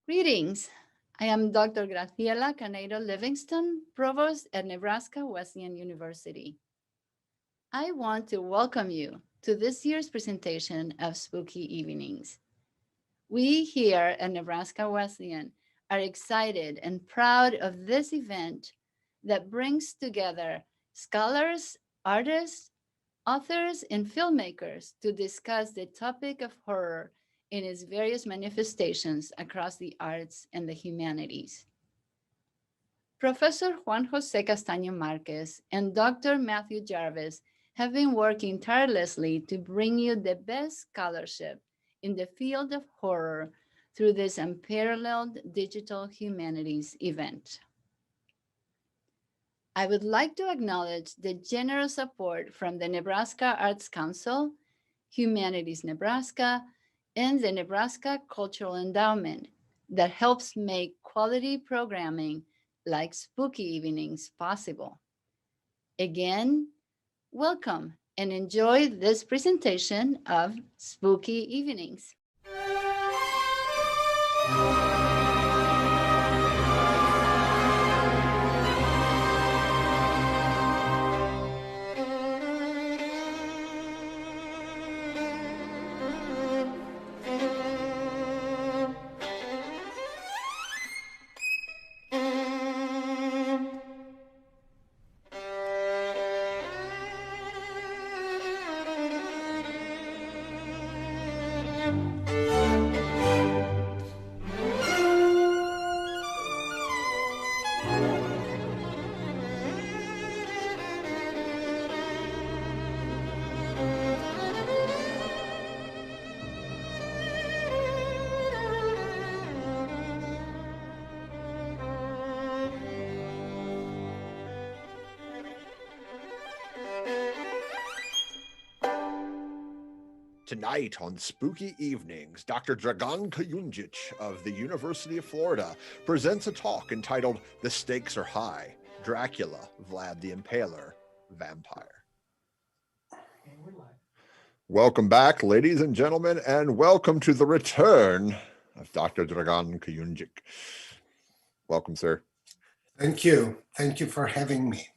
Greetings. I am Dr. Graciela Caneiro Livingston, Provost at Nebraska Wesleyan University. I want to welcome you to this year's presentation of Spooky Evenings. We here at Nebraska Wesleyan are excited and proud of this event that brings together scholars, artists, authors, and filmmakers to discuss the topic of horror in its various manifestations across the arts and the humanities. Professor Juan Jose Castaño Marquez and Dr. Matthew Jarvis have been working tirelessly to bring you the best scholarship in the field of horror through this unparalleled digital humanities event. I would like to acknowledge the generous support from the Nebraska Arts Council, Humanities Nebraska, and the Nebraska Cultural Endowment that helps make quality programming like Spooky Evenings possible. Again, welcome and enjoy this presentation of Spooky Evenings. Tonight on Spooky Evenings, Dr. Dragan Kujundžić of the University of Florida presents a talk entitled The Stakes Are High, Dracula-Vlad-the-Impaler, Vampire. Welcome back, ladies and gentlemen, and welcome to the return of Dr. Dragan Kujundžić. Welcome, sir. Thank you. Thank you for having me.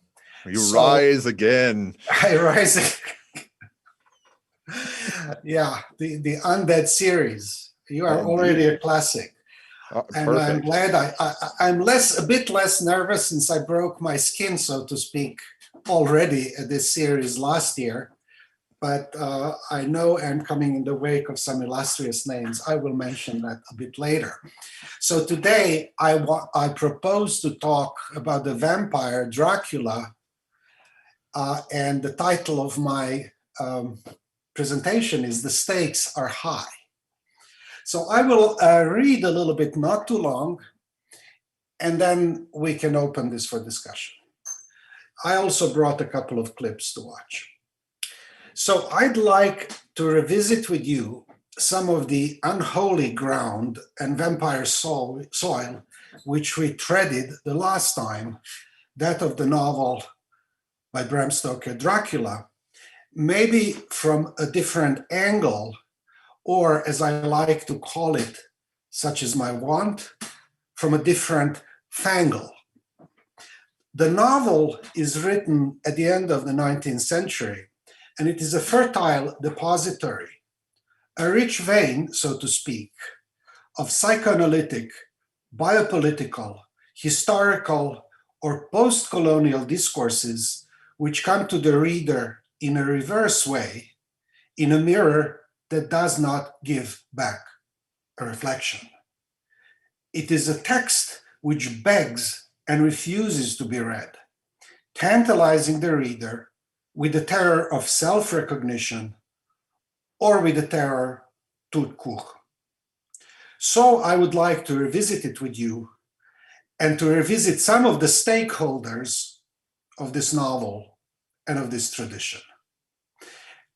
You rise again. I rise again. Yeah, the Undead series. You are already a classic. And I'm glad I'm a bit less nervous since I broke my skin, so to speak, already at this series last year. But I know I'm coming in the wake of some illustrious names. I will mention that a bit later. So today I propose to talk about the vampire Dracula, and the title of my presentation is The Stakes Are High. So I will read a little bit, not too long, and then we can open this for discussion. I also brought a couple of clips to watch. So I'd like to revisit with you some of the unholy ground and vampire soil which we treaded the last time, that of the novel by Bram Stoker, Dracula, maybe from a different angle, or as I like to call it, such is my want, from a different fangle. The novel is written at the end of the 19th century, and it is a fertile depository, a rich vein, so to speak, of psychoanalytic, biopolitical, historical, or post-colonial discourses which come to the reader in a reverse way, in a mirror that does not give back a reflection. It is a text which begs and refuses to be read, tantalizing the reader with the terror of self-recognition or with the terror tout court. So I would like to revisit it with you and to revisit some of the stakeholders of this novel and of this tradition.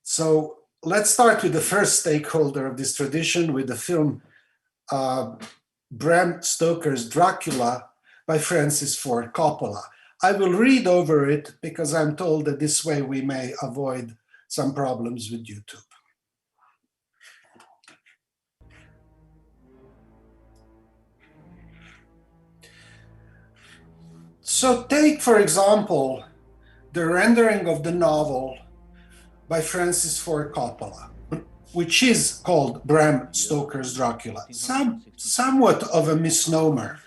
So let's start with the first stakeholder of this tradition, with the film Bram Stoker's Dracula by Francis Ford Coppola. I will read over it because I'm told that this way we may avoid some problems with YouTube. So take, for example, the rendering of the novel by Francis Ford Coppola, which is called Bram Stoker's Dracula. Somewhat of a misnomer,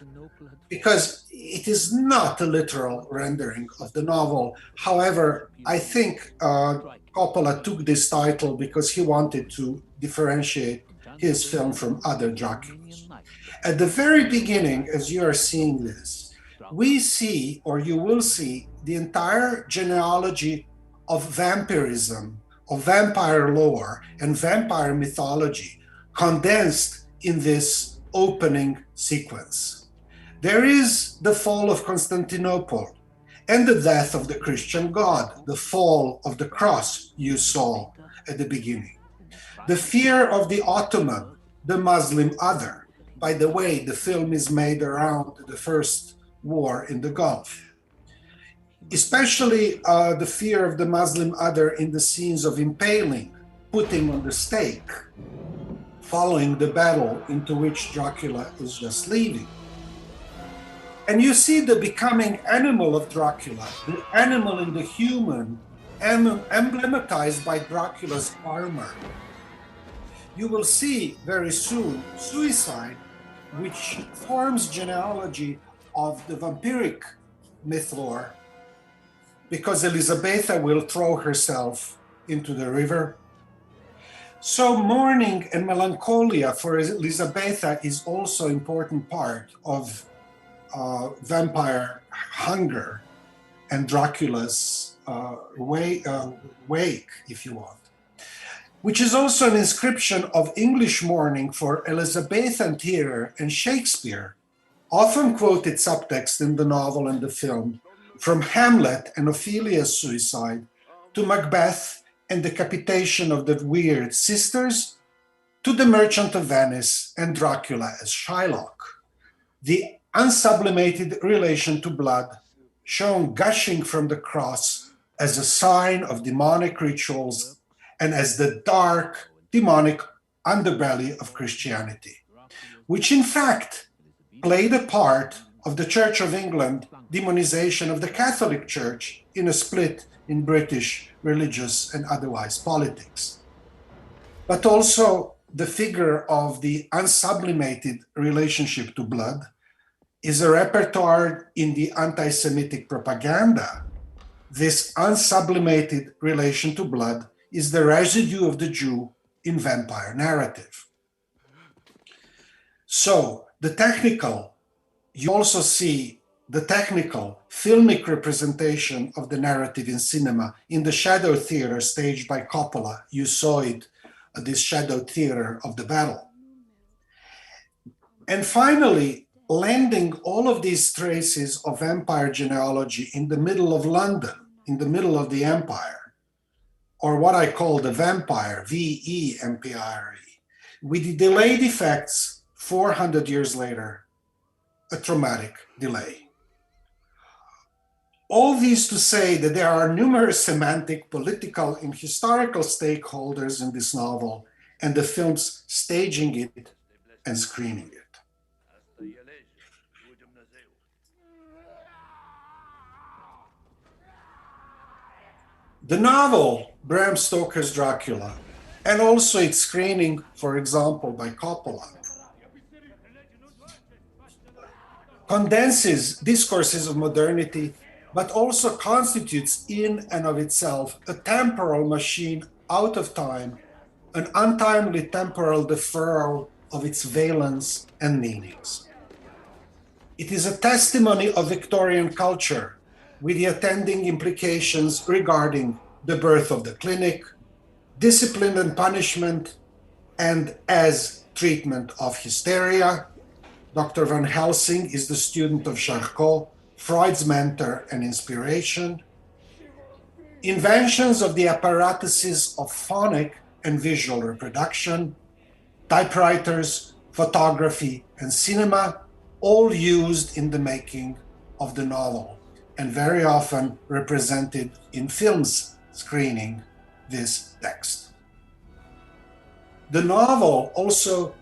because it is not a literal rendering of the novel. However, I think Coppola took this title because he wanted to differentiate his film from other Draculas. At the very beginning, as you are seeing this, we see, or you will see, the entire genealogy of vampirism, of vampire lore and vampire mythology condensed in this opening sequence. There is the fall of Constantinople and the death of the Christian God, the fall of the cross you saw at the beginning. The fear of the Ottoman, the Muslim other. By the way, the film is made around the first war in the Gulf. Especially the fear of the Muslim other in the scenes of impaling, putting on the stake, following the battle into which Dracula is just leaving. And you see the becoming animal of Dracula, the animal in the human, emblematized by Dracula's armor. You will see very soon suicide, which forms genealogy of the vampiric myth lore, because Elisabetta will throw herself into the river. So mourning and melancholia for Elisabetta is also an important part of vampire hunger and Dracula's wake, if you want, which is also an inscription of English mourning for Elizabethan terror and Shakespeare, often quoted subtext in the novel and the film, from Hamlet and Ophelia's suicide to Macbeth and decapitation of the weird sisters, to the Merchant of Venice and Dracula as Shylock. The unsublimated relation to blood, shown gushing from the cross as a sign of demonic rituals and as the dark, demonic underbelly of Christianity, which in fact played a part of the Church of England demonization of the Catholic Church in a split in British religious and otherwise politics. But also the figure of the unsublimated relationship to blood is a repertoire in the anti-Semitic propaganda. This unsublimated relation to blood is the residue of the Jew in vampire narrative. So you also see the technical, filmic representation of the narrative in cinema in the shadow theater staged by Coppola. You saw it, this shadow theater of the battle. And finally, landing all of these traces of vampire genealogy in the middle of London, in the middle of the empire, or what I call the vampire, V-E-M-P-I-R-E, with the delayed effects 400 years later, a traumatic delay. All these to say that there are numerous semantic, political, and historical stakeholders in this novel, and the film's staging it and screening it. The novel, Bram Stoker's Dracula, and also its screening, for example, by Coppola, condenses discourses of modernity, but also constitutes in and of itself a temporal machine out of time, an untimely temporal deferral of its valence and meanings. It is a testimony of Victorian culture, with the attending implications regarding the birth of the clinic, discipline and punishment, and as treatment of hysteria. Dr. Van Helsing is the student of Charcot, Freud's mentor and inspiration. Inventions of the apparatuses of phonic and visual reproduction, typewriters, photography, and cinema, all used in the making of the novel, and very often represented in films screening this text. The novel also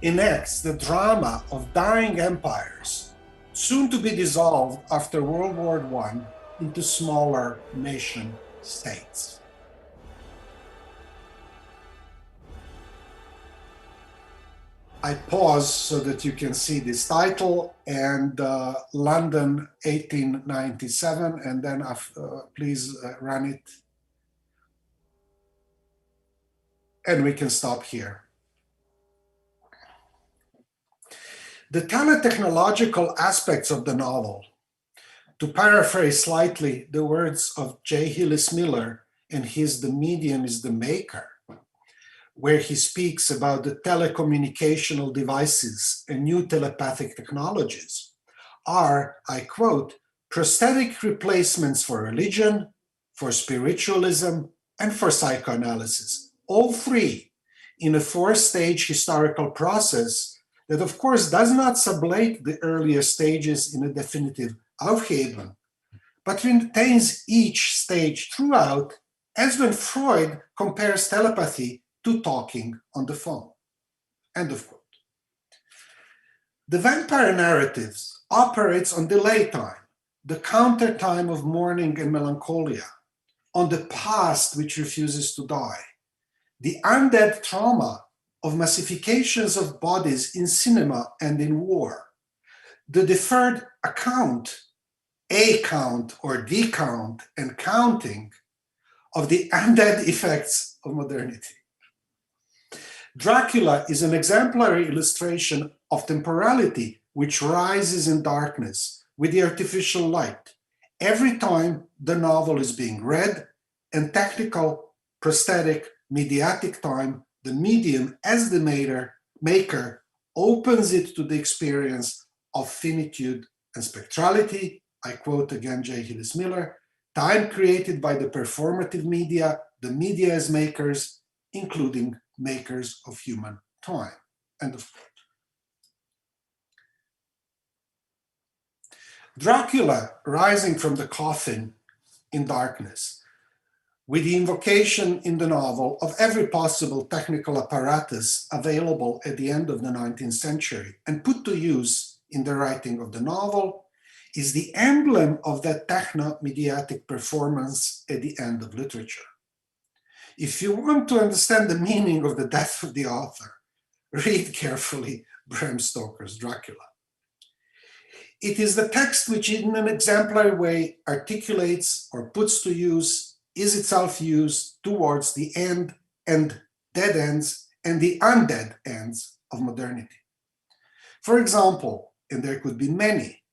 enacts the drama of dying empires soon to be dissolved after World War I into smaller nation states. I pause so that you can see this title and London 1897, and then please run it. And we can stop here. The teletechnological aspects of the novel, to paraphrase slightly the words of J. Hillis Miller in his The Medium is the Maker, where he speaks about the telecommunicational devices and new telepathic technologies, are, I quote, prosthetic replacements for religion, for spiritualism, and for psychoanalysis, all three in a four-stage historical process that, of course, does not sublate the earlier stages in a definitive Aufhebung, but retains each stage throughout, as when Freud compares telepathy to talking on the phone. End of quote. The vampire narratives operates on delay time, the counter time of mourning and melancholia, on the past which refuses to die, the undead trauma of massifications of bodies in cinema and in war, the deferred account, account or decount and counting of the undead effects of modernity. Dracula is an exemplary illustration of temporality which rises in darkness with the artificial light every time the novel is being read, and technical, prosthetic, mediatic time, the medium as the maker opens it to the experience of finitude and spectrality. I quote again J. Hillis Miller, time created by the performative media, the media as makers, including makers of human time. End of quote. Dracula rising from the coffin in darkness, with the invocation in the novel of every possible technical apparatus available at the end of the 19th century and put to use in the writing of the novel, is the emblem of that techno-mediatic performance at the end of literature. If you want to understand the meaning of the death of the author, read carefully Bram Stoker's Dracula. It is the text which in an exemplary way articulates or puts to use, is itself used towards the end and dead ends and the undead ends of modernity. For example, and there could be many,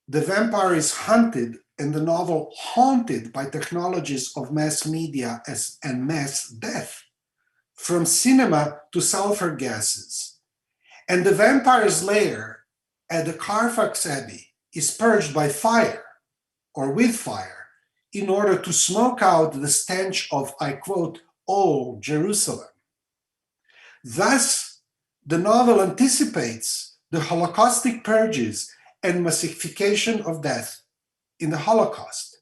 the vampire is hunted and the novel haunted by technologies of mass media and mass death, from cinema to sulfur gases. And the vampire's lair at the Carfax Abbey is purged by fire or with fire in order to smoke out the stench of, I quote, old Jerusalem. Thus, the novel anticipates the Holocaustic purges and massification of death in the Holocaust.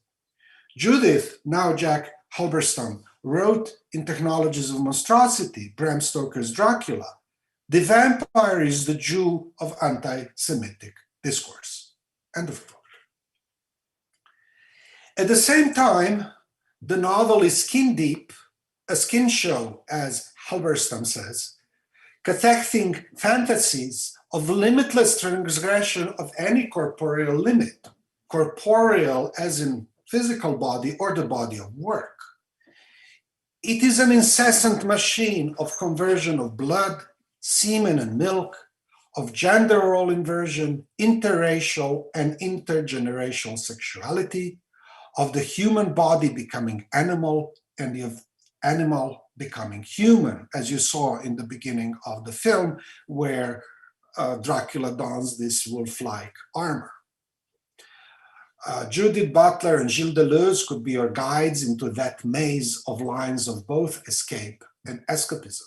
Judith, now Jack Halberstam, wrote in Technologies of Monstrosity, Bram Stoker's Dracula, the vampire is the Jew of anti-Semitic discourse. End of quote. At the same time, the novel is skin deep, a skin show, as Halberstam says, cathecting fantasies of limitless transgression of any corporeal limit, corporeal as in physical body or the body of work. It is an incessant machine of conversion of blood, semen and milk, of gender role inversion, interracial and intergenerational sexuality, of the human body becoming animal and the animal becoming human, as you saw in the beginning of the film, where Dracula dons this wolf-like armor. Judith Butler and Gilles Deleuze could be your guides into that maze of lines of both escape and escapism.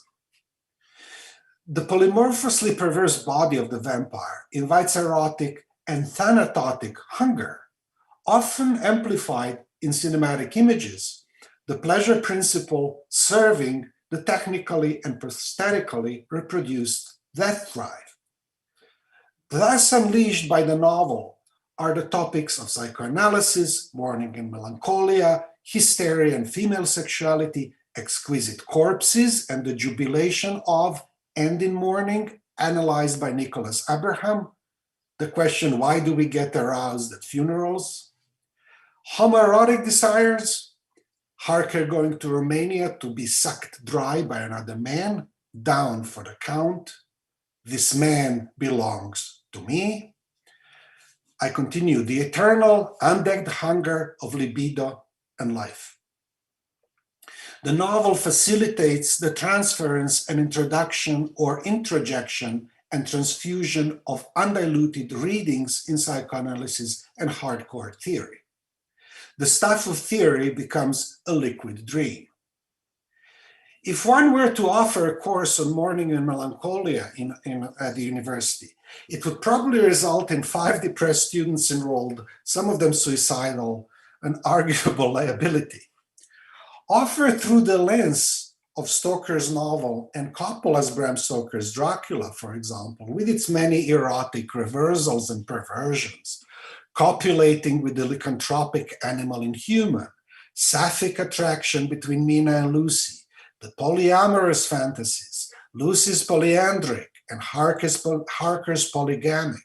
The polymorphously perverse body of the vampire invites erotic and thanatotic hunger, often amplified in cinematic images, the pleasure principle serving the technically and prosthetically reproduced death drive. Thus unleashed by the novel, are the topics of psychoanalysis, mourning and melancholia, hysteria and female sexuality, exquisite corpses and the jubilation of and in mourning, analyzed by Nicholas Abraham, the question, why do we get aroused at funerals? Homoerotic desires, Harker going to Romania to be sucked dry by another man, down for the count. This man belongs to me. I continue, the eternal, undecked hunger of libido and life. The novel facilitates the transference and introduction or introjection and transfusion of undiluted readings in psychoanalysis and hardcore theory. The stuff of theory becomes a liquid dream. If one were to offer a course on mourning and melancholia at the university, it would probably result in 5 depressed students enrolled, some of them suicidal, an arguable liability. Offered through the lens of Stoker's novel and Coppola's Bram Stoker's Dracula, for example, with its many erotic reversals and perversions, copulating with the lycanthropic animal in human, sapphic attraction between Mina and Lucy, the polyamorous fantasies, Lucy's polyandric and Harker's polygamic,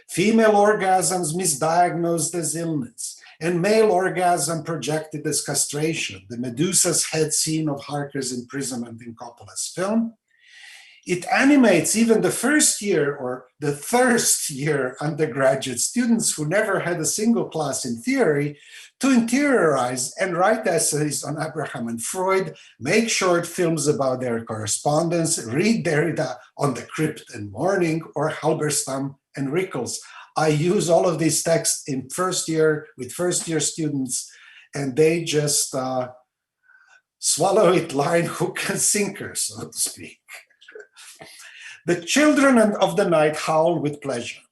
female orgasms misdiagnosed as illness, and male orgasm projected as castration, the Medusa's head scene of Harker's imprisonment in Coppola's film. It animates even the first year or the first year undergraduate students who never had a single class in theory to interiorize and write essays on Abraham and Freud, make short films about their correspondence, read Derrida on the crypt and mourning, or Halberstam and Rickles. I use all of these texts in first year with first year students, and they just swallow it line, hook, and sinker, so to speak. The children of the night howl with pleasure.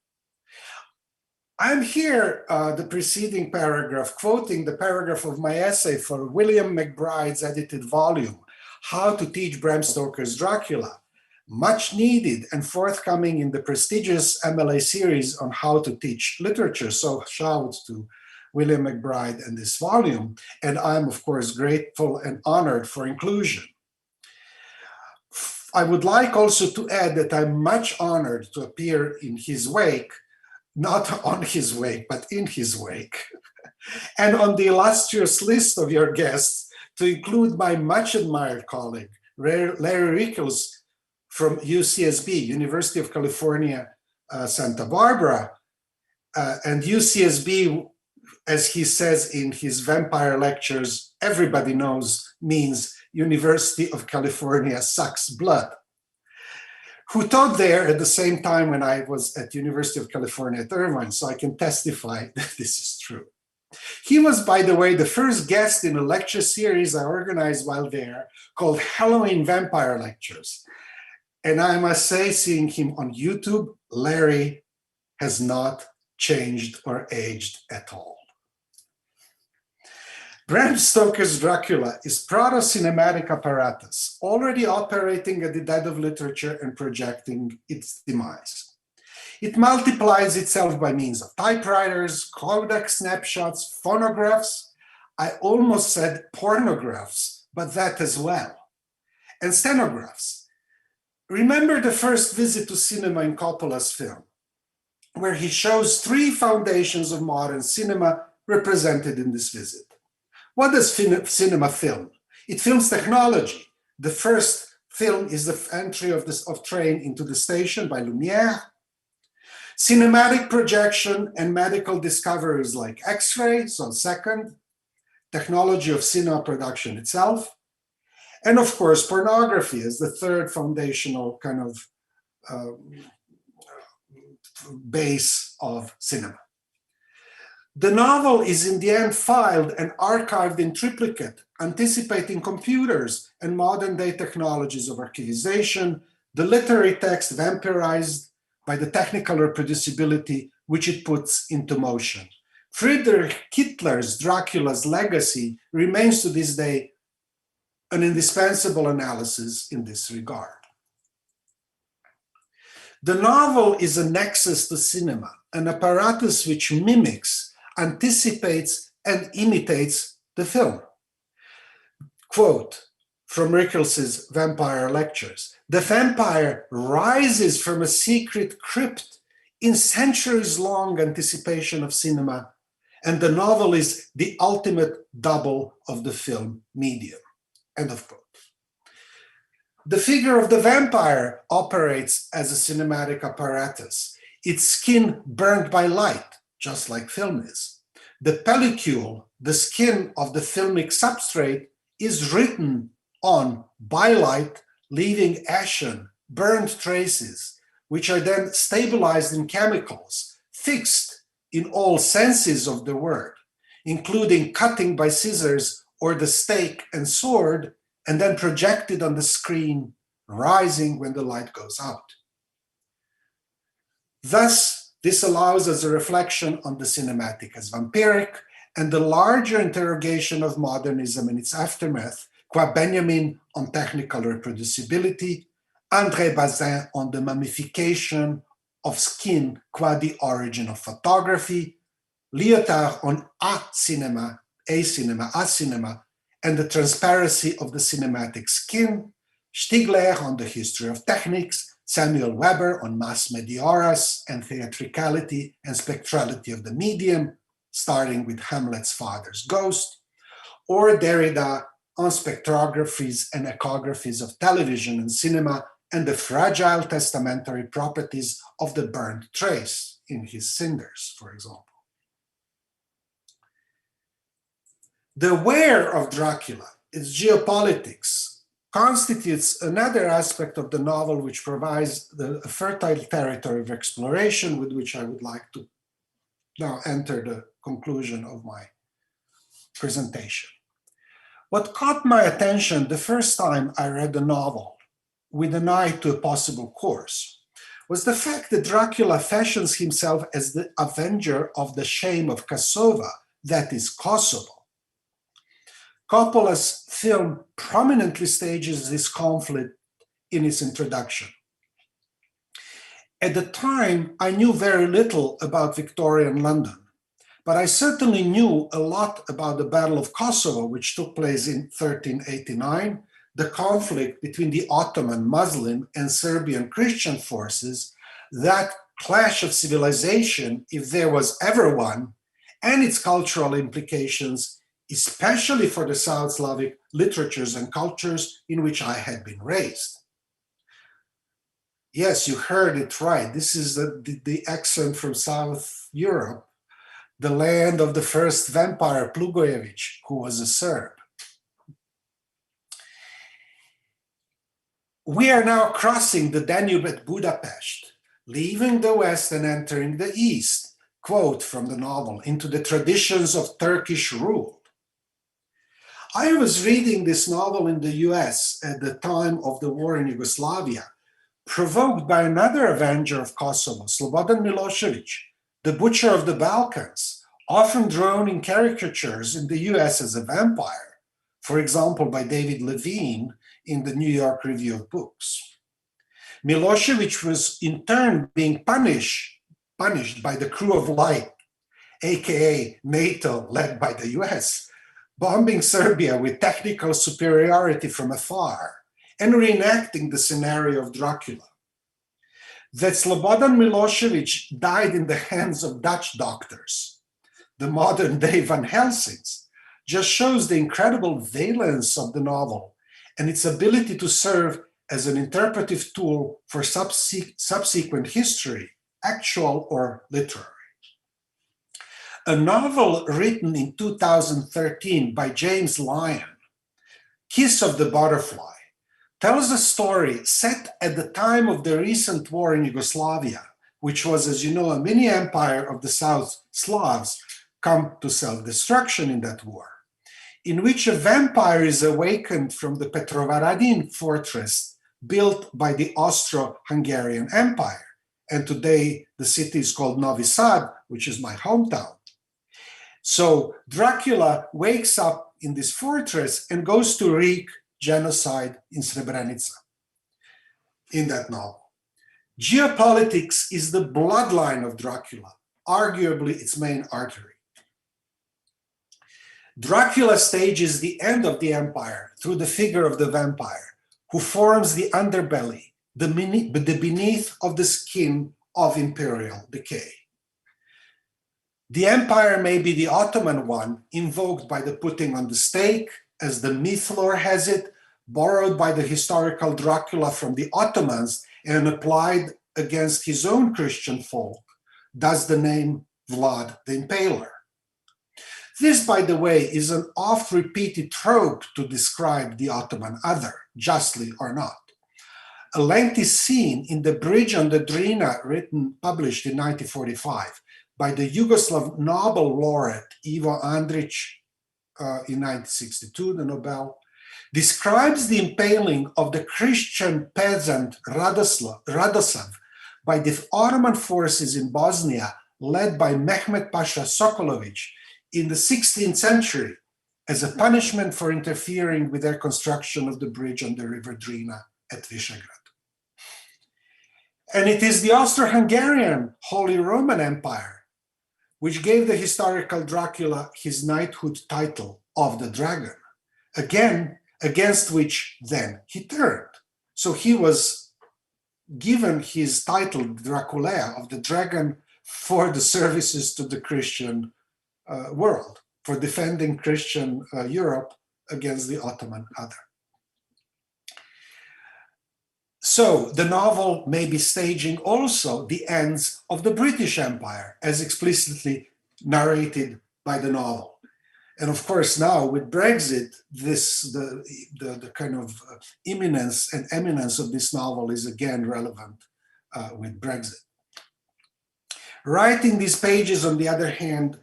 I'm here, the preceding paragraph, quoting the paragraph of my essay for William McBride's edited volume, How to Teach Bram Stoker's Dracula, much needed and forthcoming in the prestigious MLA series on how to teach literature. So shout to William McBride and this volume. And I'm, of course, grateful and honored for inclusion. I would like also to add that I'm much honored to appear in his wake, not on his wake, but in his wake, and on the illustrious list of your guests to include my much admired colleague, Larry Rickles from UCSB, University of California, Santa Barbara, and UCSB, as he says in his vampire lectures, everybody knows means University of California sucks blood, who taught there at the same time when I was at University of California at Irvine, so I can testify that this is true. He was, by the way, the first guest in a lecture series I organized while there called Halloween Vampire Lectures. And I must say, seeing him on YouTube, Larry has not changed or aged at all. Bram Stoker's Dracula is proto-cinematic apparatus, already operating at the dead of literature and projecting its demise. It multiplies itself by means of typewriters, Kodak snapshots, phonographs, I almost said pornographs, but that as well, and stenographs. Remember the first visit to cinema in Coppola's film, where he shows 3 foundations of modern cinema represented in this visit. What does cinema film? It films technology. The first film is the entry of train into the station by Lumière. Cinematic projection and medical discoveries like X-ray, so second. Technology of cinema production itself. And of course, pornography is the third foundational kind of base of cinema. The novel is in the end filed and archived in triplicate, anticipating computers and modern day technologies of archivization, the literary text vampirized by the technical reproducibility which it puts into motion. Friedrich Kittler's Dracula's legacy remains to this day an indispensable analysis in this regard. The novel is a nexus to cinema, an apparatus which mimics, anticipates, and imitates the film. Quote from Rickels's Vampire Lectures: "The vampire rises from a secret crypt in centuries-long anticipation of cinema, and the novel is the ultimate double of the film medium." End of quote. The figure of the vampire operates as a cinematic apparatus, its skin burned by light, just like film is. The pellicule, the skin of the filmic substrate, is written on by light, leaving ashen, burned traces, which are then stabilized in chemicals, fixed in all senses of the word, including cutting by scissors or the stake and sword, and then projected on the screen, rising when the light goes out. Thus, this allows us a reflection on the cinematic as vampiric and the larger interrogation of modernism and its aftermath, qua Benjamin on technical reproducibility, André Bazin on the mummification of skin qua the origin of photography, Lyotard on a-cinema, and the transparency of the cinematic skin, Stigler on the history of techniques, Samuel Weber on mass medioras and theatricality and spectrality of the medium, starting with Hamlet's father's ghost, or Derrida on spectrographies and echographies of television and cinema and the fragile testamentary properties of the burned trace in his cinders, for example. The where of Dracula, its geopolitics, constitutes another aspect of the novel which provides a fertile territory of exploration with which I would like to now enter the conclusion of my presentation. What caught my attention the first time I read the novel, with an eye to a possible course, was the fact that Dracula fashions himself as the avenger of the shame of Kosovo, that is Kosovo. Coppola's film prominently stages this conflict in its introduction. At the time, I knew very little about Victorian London, but I certainly knew a lot about the Battle of Kosovo, which took place in 1389, the conflict between the Ottoman Muslim and Serbian Christian forces, that clash of civilization, if there was ever one, and its cultural implications, especially for the South Slavic literatures and cultures in which I had been raised. Yes, you heard it right. This is the accent from South Europe, the land of the first vampire, Plugojević, who was a Serb. We are now crossing the Danube at Budapest, leaving the West and entering the East, quote from the novel, into the traditions of Turkish rule. I was reading this novel in the US at the time of the war in Yugoslavia, provoked by another avenger of Kosovo, Slobodan Milošević, the butcher of the Balkans, often drawn in caricatures in the US as a vampire, for example, by David Levine in the New York Review of Books. Milošević was in turn being punished by the Crew of Light, aka NATO, led by the US, bombing Serbia with technical superiority from afar and reenacting the scenario of Dracula. That Slobodan Milošević died in the hands of Dutch doctors, the modern-day Van Helsings, just shows the incredible valence of the novel and its ability to serve as an interpretive tool for subsequent history, actual or literary. A novel written in 2013 by James Lyon, Kiss of the Butterfly, tells a story set at the time of the recent war in Yugoslavia, which was, as you know, a mini empire of the South Slavs come to self-destruction in that war, in which a vampire is awakened from the Petrovaradin fortress built by the Austro-Hungarian Empire. And today the city is called Novi Sad, which is my hometown. So Dracula wakes up in this fortress and goes to wreak genocide in Srebrenica in that novel. Geopolitics is the bloodline of Dracula, arguably its main artery. Dracula stages the end of the empire through the figure of the vampire, who forms the underbelly, the beneath of the skin of imperial decay. The empire may be the Ottoman one, invoked by the putting on the stake, as the myth lore has it, borrowed by the historical Dracula from the Ottomans and applied against his own Christian folk, thus the name Vlad the Impaler. This, by the way, is an oft-repeated trope to describe the Ottoman other, justly or not. A lengthy scene in The Bridge on the Drina, published in 1945 by the Yugoslav Nobel laureate Ivo Andrić in 1962, the Nobel, describes the impaling of the Christian peasant Radoslav by the Ottoman forces in Bosnia, led by Mehmed Pasha Sokolović, in the 16th century as a punishment for interfering with their construction of the bridge on the river Drina at Visegrad. And it is the Austro-Hungarian Holy Roman Empire which gave the historical Dracula his knighthood title of the Dragan, again, against which then he turned. So he was given his title Dracula of the Dragan for the services to the Christian world, for defending Christian Europe against the Ottoman other. So the novel may be staging also the ends of the British Empire, as explicitly narrated by the novel. And of course, now with Brexit, the kind of imminence and eminence of this novel is again relevant with Brexit. Writing these pages, on the other hand,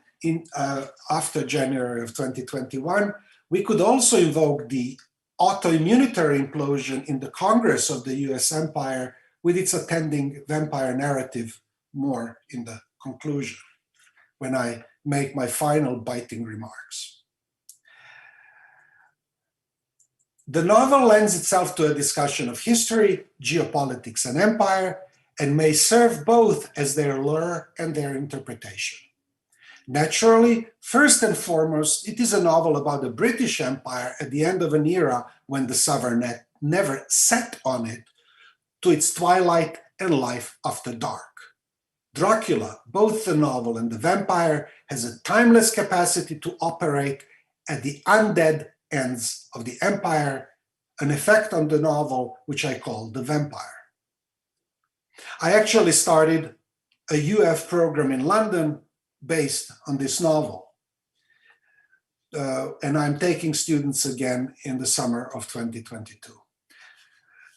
after January of 2021, we could also invoke the autoimmunitary implosion in the Congress of the US Empire with its attending vampire narrative more in the conclusion, when I make my final biting remarks. The novel lends itself to a discussion of history, geopolitics, and empire, and may serve both as their lure and their interpretation. Naturally, first and foremost, it is a novel about the British Empire at the end of an era when the sovereign never set on it to its twilight and life after dark. Dracula, both the novel and the vampire, has a timeless capacity to operate at the undead ends of the empire, an effect on the novel which I call the vampire. I actually started a UF program in London based on this novel. And I'm taking students again in the summer of 2022.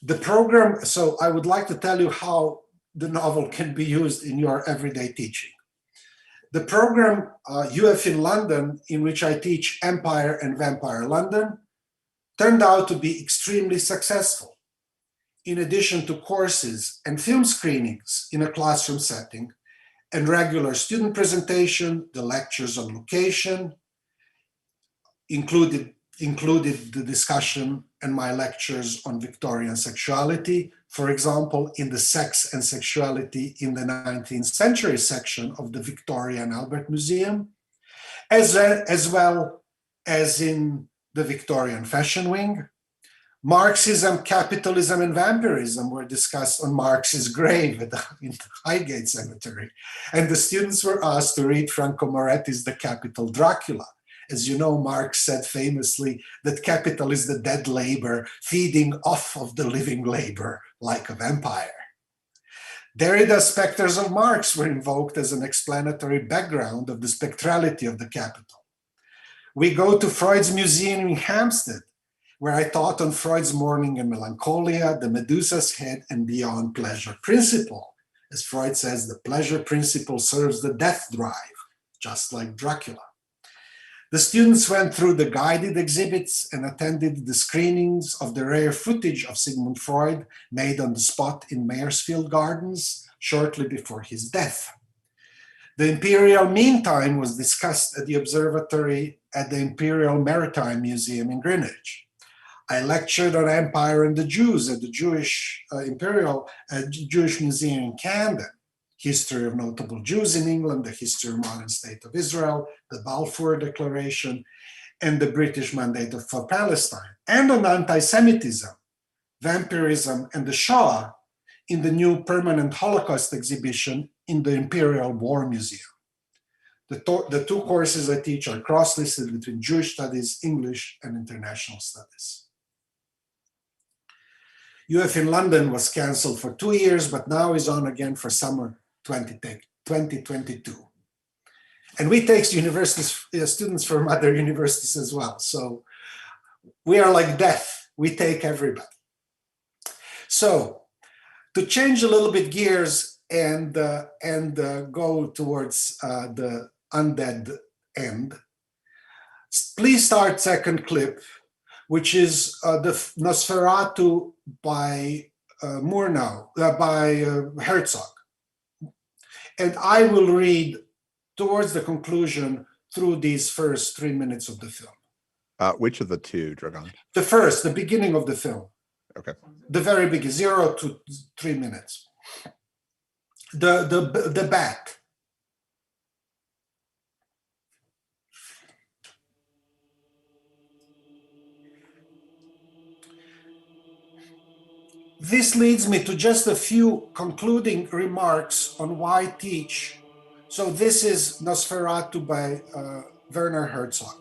The program, so I would like to tell you how the novel can be used in your everyday teaching. The program UF in London, in which I teach Empire and Vampire London, turned out to be extremely successful. In addition to courses and film screenings in a classroom setting, and regular student presentation, the lectures on location, included the discussion and my lectures on Victorian sexuality, for example, in the Sex and Sexuality in the 19th Century section of the Victoria and Albert Museum, as well as in the Victorian Fashion Wing. Marxism, capitalism, and vampirism were discussed on Marx's grave in the Highgate Cemetery. And the students were asked to read Franco Moretti's The Capital Dracula. As you know, Marx said famously that capital is the dead labor feeding off of the living labor like a vampire. Derrida's specters of Marx were invoked as an explanatory background of the spectrality of the capital. We go to Freud's museum in Hampstead, where I taught on Freud's Mourning and Melancholia, the Medusa's Head, and beyond pleasure principle. As Freud says, the pleasure principle serves the death drive, just like Dracula. The students went through the guided exhibits and attended the screenings of the rare footage of Sigmund Freud made on the spot in Mayersfield Gardens shortly before his death. The Imperial Meantime was discussed at the observatory at the Imperial Maritime Museum in Greenwich. I lectured on empire and the Jews at the Jewish Jewish Museum in Camden. History of notable Jews in England, the history of modern state of Israel, the Balfour Declaration, and the British mandate for Palestine, and on anti-Semitism, vampirism, and the Shoah in the new permanent Holocaust exhibition in the Imperial War Museum. The two courses I teach are cross-listed between Jewish Studies, English, and International Studies. UF in London was cancelled for 2 years, but now is on again for summer 2022. And we take students from other universities as well. So we are like death, we take everybody. So to change a little bit gears and go towards the undead end, please start second clip, which is the Nosferatu by Herzog. And I will read towards the conclusion through these first 3 minutes of the film. Which of the two, Dragan? The beginning of the film. Okay. The very beginning, 0 to 3 minutes. The bat. This leads me to just a few concluding remarks on why teach. So this is Nosferatu by Werner Herzog.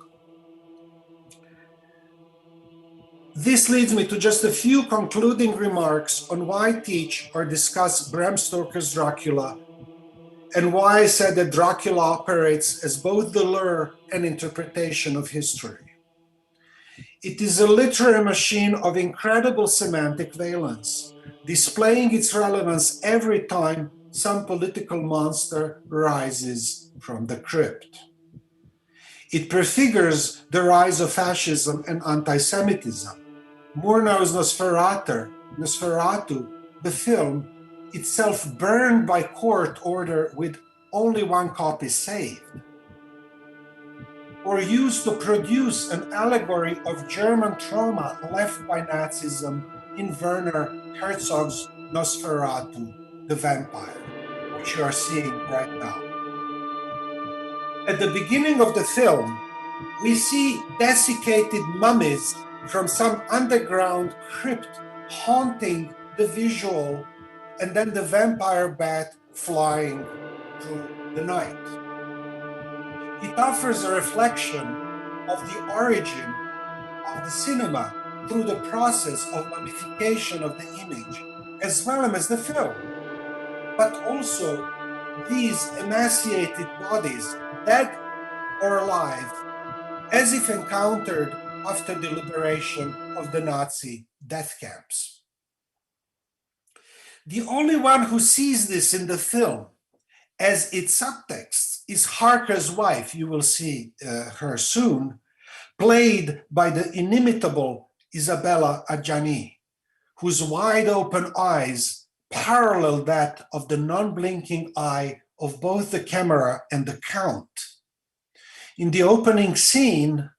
This leads me to just a few concluding remarks on why teach or discuss Bram Stoker's Dracula, and why I said that Dracula operates as both the lure and interpretation of history. It is a literary machine of incredible semantic valence, displaying its relevance every time some political monster rises from the crypt. It prefigures the rise of fascism and anti-Semitism. Murnau's Nosferatu, the film, itself burned by court order with only 1 copy saved, or used to produce an allegory of German trauma left by Nazism in Werner Herzog's Nosferatu, the Vampire, which you are seeing right now. At the beginning of the film, we see desiccated mummies from some underground crypt haunting the visual, and then the vampire bat flying through the night. It offers a reflection of the origin of the cinema through the process of mummification of the image, as well as the film, but also these emaciated bodies, dead or alive, as if encountered after the liberation of the Nazi death camps. The only one who sees this in the film as its subtext is Harker's wife. You will see her soon, played by the inimitable Isabella Adjani, whose wide open eyes parallel that of the non-blinking eye of both the camera and the Count. In the opening scene,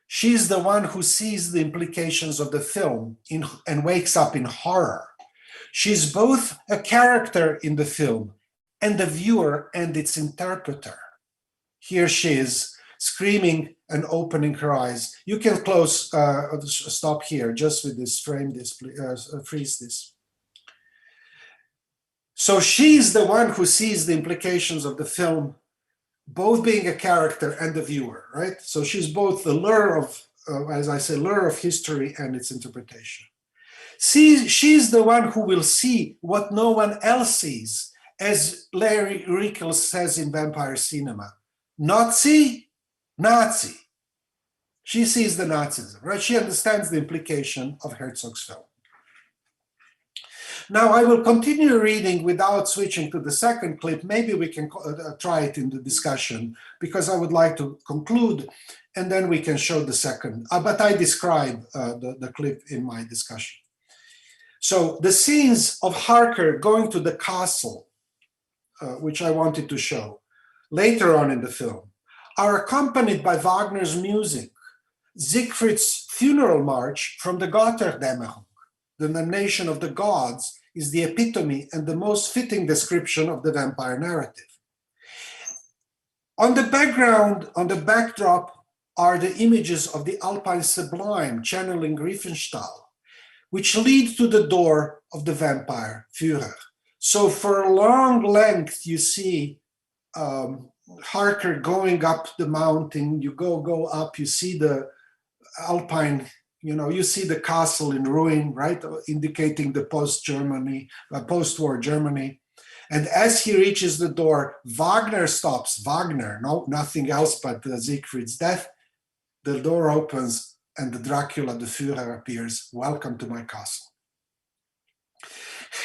she's the one who sees the implications of the film and wakes up in horror. She's both a character in the film and the viewer and its interpreter. Here she is, screaming and opening her eyes. You can stop here, just with this frame, freeze this. So she's the one who sees the implications of the film, both being a character and the viewer, right? So she's both the lure of, as I say, lure of history and its interpretation. She's the one who will see what no one else sees, as Larry Rickles says in Vampire Cinema. Nazi, Nazi. She sees the Nazism, right? She understands the implication of Herzog's film. Now I will continue reading without switching to the second clip. Maybe we can try it in the discussion, because I would like to conclude and then we can show the second. But I describe the clip in my discussion. So the scenes of Harker going to the castle, which I wanted to show later on in the film, are accompanied by Wagner's music, Siegfried's funeral march from the Götterdämmerung, the damnation of the gods, is the epitome and the most fitting description of the vampire narrative. On the background, on the backdrop, are the images of the Alpine Sublime channeling Griefenstahl, which lead to the door of the vampire Führer. So for a long length, you see Harker going up the mountain, you go up, you see the Alpine, you see the castle in ruin, right? Indicating the post-war Germany. And as he reaches the door, Wagner stops. Wagner, no, nothing else but Siegfried's death. The door opens and the Dracula, the Führer, appears. Welcome to my castle.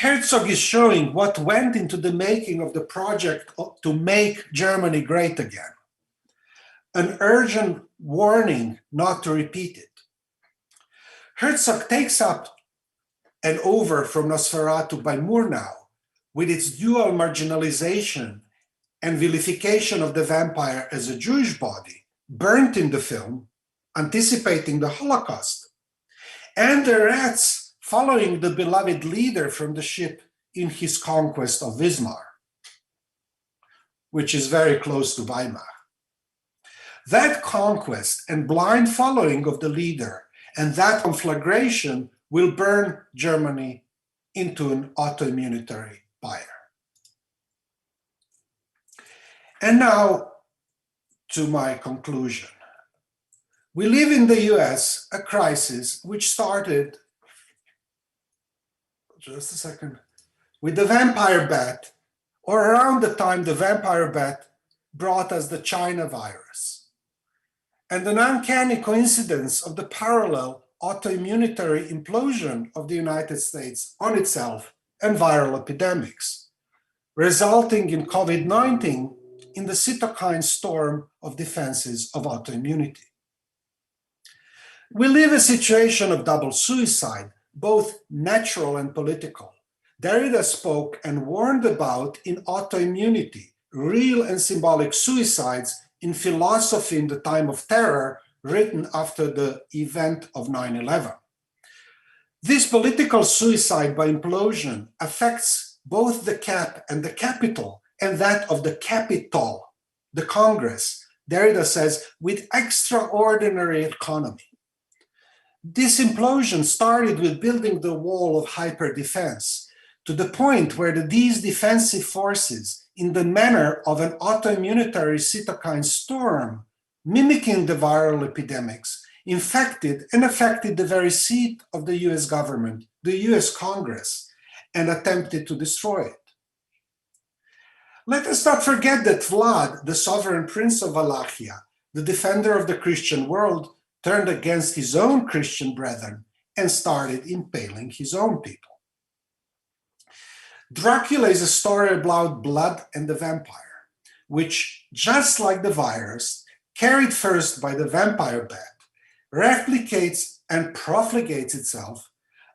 Herzog is showing what went into the making of the project to make Germany great again. An urgent warning not to repeat it. Herzog takes up and over from Nosferatu by Murnau, with its dual marginalization and vilification of the vampire as a Jewish body, burnt in the film, anticipating the Holocaust, and the rats following the beloved leader from the ship in his conquest of Wismar, which is very close to Weimar. That conquest and blind following of the leader and that conflagration will burn Germany into an autoimmunitary pyre. And now to my conclusion. We live in the US a crisis which started, just a second, with the vampire bat, or around the time the vampire bat brought us the China virus, and an uncanny coincidence of the parallel autoimmunitary implosion of the United States on itself and viral epidemics, resulting in COVID-19 in the cytokine storm of defenses of autoimmunity. We live a situation of double suicide, both natural and political. Derrida spoke and warned about in Autoimmunity, Real and Symbolic Suicides in Philosophy in the Time of Terror, written after the event of 9/11. This political suicide by implosion affects both the cap and the capital, and that of the Capitol, the Congress, Derrida says, with extraordinary economy. This implosion started with building the wall of hyper-defense, to the point where these defensive forces, in the manner of an autoimmunitary cytokine storm, mimicking the viral epidemics, infected and affected the very seat of the US government, the US Congress, and attempted to destroy it. Let us not forget that Vlad, the sovereign prince of Wallachia, the defender of the Christian world, turned against his own Christian brethren and started impaling his own people. Dracula is a story about blood and the vampire, which, just like the virus, carried first by the vampire bat, replicates and profligates itself,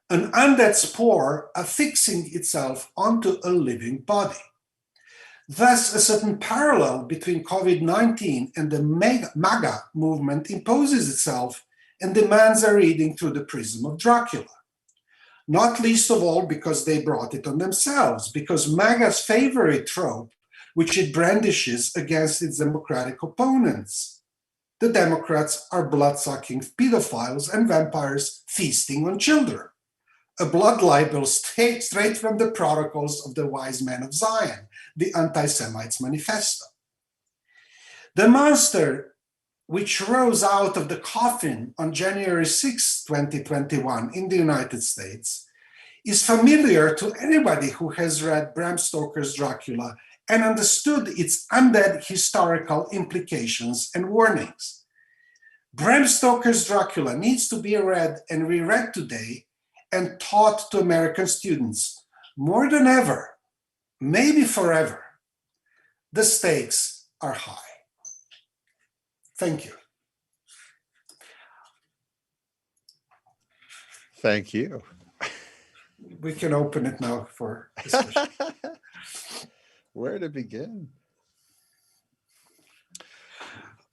an undead spore affixing itself onto a living body. Thus, a certain parallel between COVID-19 and the MAGA movement imposes itself and demands a reading through the prism of Dracula. Not least of all because they brought it on themselves, because MAGA's favorite trope, which it brandishes against its democratic opponents. The Democrats are blood-sucking pedophiles and vampires feasting on children. A blood libel straight from the protocols of the wise men of Zion, the Anti-Semites Manifesto. The monster which rose out of the coffin on January 6, 2021 in the United States is familiar to anybody who has read Bram Stoker's Dracula and understood its undead historical implications and warnings. Bram Stoker's Dracula needs to be read and reread today and taught to American students more than ever, maybe forever. The stakes are high. Thank you. Thank you. We can open it now for discussion. Where to begin?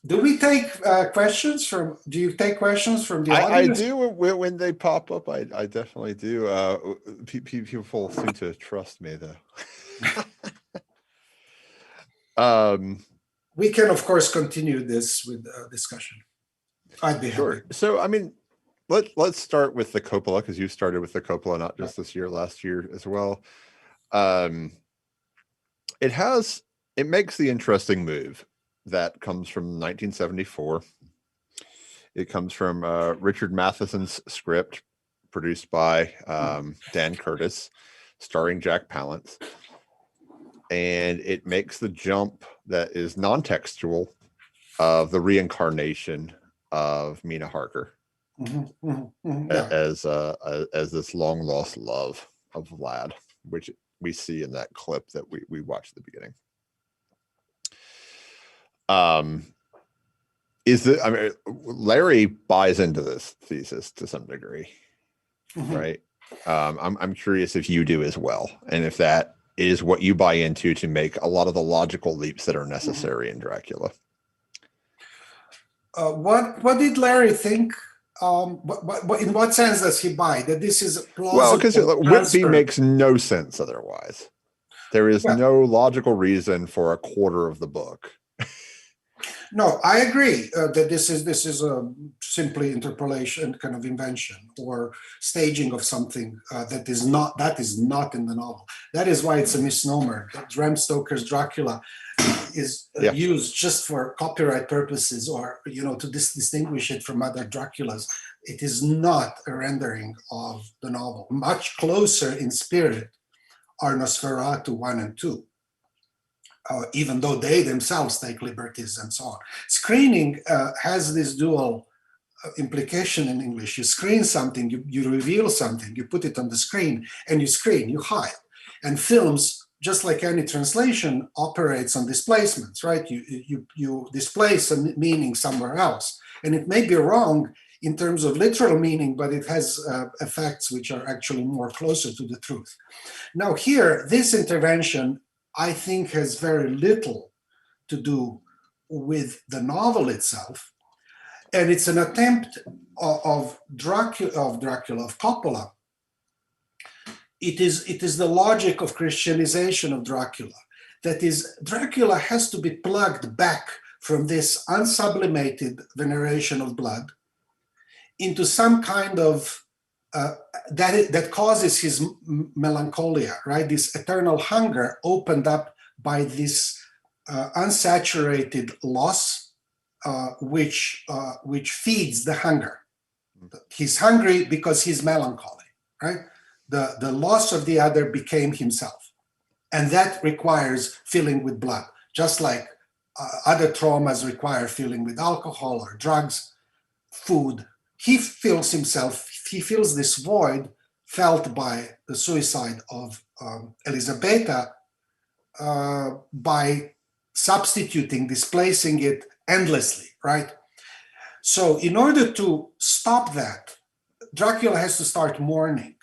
Do we take questions from? Do you take questions from the I audience? do when they pop up. I definitely do. People seem to trust me though. We can, of course, continue this with discussion. I'd be sure. happy. So, I mean, let's start with the Coppola, because you started with the Coppola, not just this year, last year as well. It makes the interesting move that comes from 1974. It comes from Richard Matheson's script, produced by Dan Curtis, starring Jack Palance. And it makes the jump that is non-textual of the reincarnation of Mina Harker as this long-lost love of Vlad, which we see in that clip that we watched at the beginning. Larry buys into this thesis to some degree, right? I'm curious if you do as well, and if that is what you buy into to make a lot of the logical leaps that are necessary in Dracula. What did Larry think? In what sense does he buy that this is plausible? Well, because Whitby makes no sense otherwise. There is no logical reason for a quarter of the book. No, I agree that this is a simply interpolation, kind of invention or staging of something that is not in the novel. That is why it's a misnomer. Bram Stoker's Dracula is used just for copyright purposes, or to distinguish it from other Draculas. It is not a rendering of the novel. Much closer in spirit are Nosferatu 1 and 2. Even though they themselves take liberties and so on. Screening has this dual implication in English. You screen something, you reveal something, you put it on the screen, and you screen, you hide. And films, just like any translation, operates on displacements, right? You displace a meaning somewhere else. And it may be wrong in terms of literal meaning, but it has effects which are actually more closer to the truth. Now here, this intervention, I think, has very little to do with the novel itself, and it's an attempt of Coppola. It is the logic of Christianization of Dracula. That is, Dracula has to be plugged back from this unsublimated veneration of blood into some kind of that causes his melancholia, right? This eternal hunger opened up by this unsaturated loss, which feeds the hunger. He's hungry because he's melancholy, right? The loss of the other became himself, and that requires filling with blood, just like other traumas require filling with alcohol or drugs, food. He fills himself. He feels this void felt by the suicide of Elisabetta by substituting, displacing it endlessly, right? So in order to stop that, Dracula has to start mourning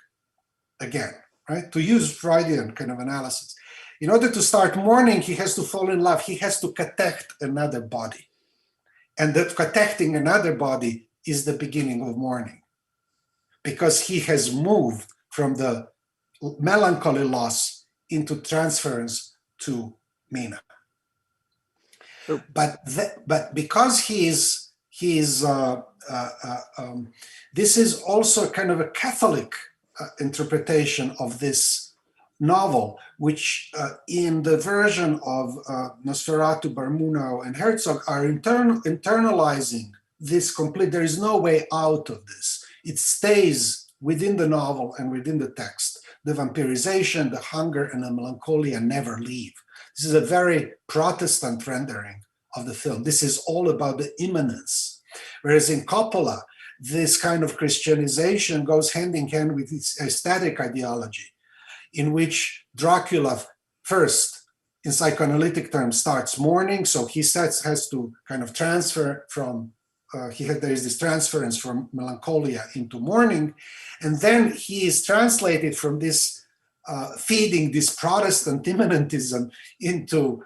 again, right? To use Freudian kind of analysis. In order to start mourning, he has to fall in love. He has to catect another body. And that catecting another body is the beginning of mourning, because he has moved from the melancholy loss into transference to Mina. But because this is also kind of a Catholic interpretation of this novel, which in the version of Nosferatu, Barmuno, and Herzog are internalizing this complete. There is no way out of this. It stays within the novel and within the text. The vampirization, the hunger, and the melancholia never leave. This is a very Protestant rendering of the film. This is all about the immanence. Whereas in Coppola, this kind of Christianization goes hand in hand with its aesthetic ideology, in which Dracula first, in psychoanalytic terms, starts mourning. So he has to kind of transfer from there is this transference from melancholia into mourning, and then he is translated from this feeding this Protestant immanentism into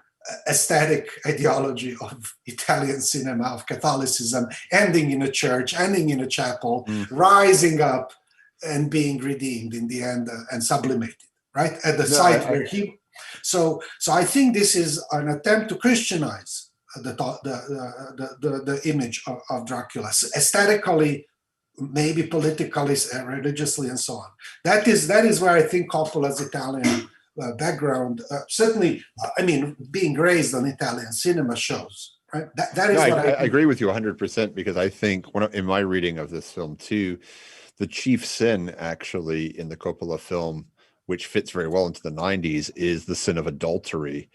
aesthetic ideology of Italian cinema, of Catholicism, ending in a church, ending in a chapel, rising up and being redeemed in the end and sublimated, right? At the site where he... So I think this is an attempt to Christianize the image of Dracula, aesthetically, maybe politically, religiously, and so on. That is where I think Coppola's Italian background, certainly, I mean, being raised on Italian cinema shows, right? That is I agree with you 100%, because I think in my reading of this film too, the chief sin actually in the Coppola film, which fits very well into the 90s, is the sin of adultery.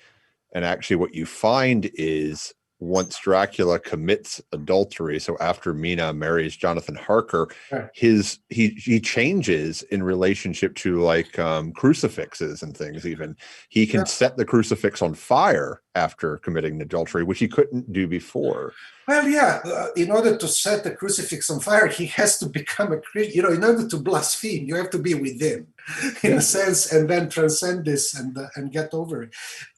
And actually what you find is once Dracula commits adultery, so after Mina marries Jonathan Harker, he changes in relationship to like crucifixes and things. Even he can set the crucifix on fire after committing adultery, which he couldn't do before. Well, in order to set the crucifix on fire, he has to become a Christian. In order to blaspheme, you have to be within, in a sense, and then transcend this and get over it.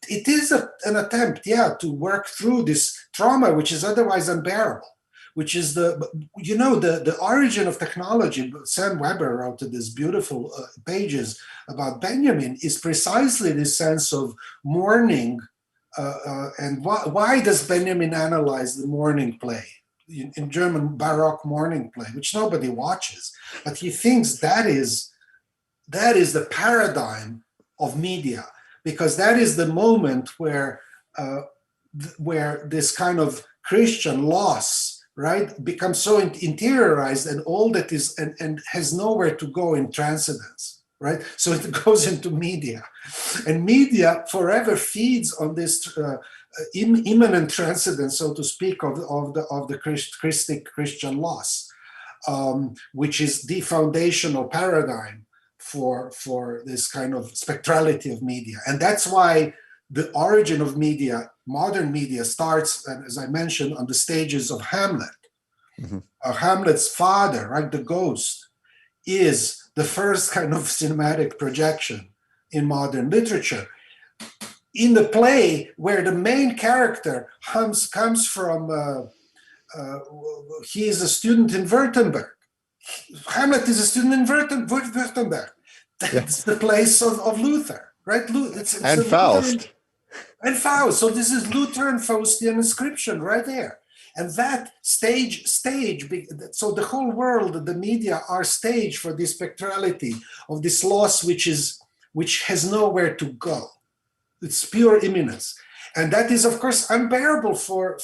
It is an attempt, to work through this trauma, which is otherwise unbearable, which is the origin of technology. Sam Weber wrote these beautiful pages about Benjamin, is precisely this sense of mourning. And why does Benjamin analyze the mourning play in German Baroque mourning play, which nobody watches, but he thinks that is the paradigm of media, because that is the moment where this kind of Christian loss, right, becomes so interiorized, and all that is and has nowhere to go in transcendence. Right, so it goes into media, and media forever feeds on this immanent transcendence, so to speak, of the Christian loss, which is the foundational paradigm for this kind of spectrality of media. And that's why the origin of media, modern media, starts, as I mentioned, on the stages of Hamlet. Hamlet's father, right, the ghost, is the first kind of cinematic projection in modern literature. In the play, where the main character comes from, he is a student in Württemberg. Hamlet is a student in Württemberg. That's the place of Luther, right? And Faust. And Faust. So this is Lutheran Faustian inscription right there. And that stage, so the whole world, the media are stage for this spectrality of this loss, which has nowhere to go. It's pure imminence. And that is, of course, unbearable for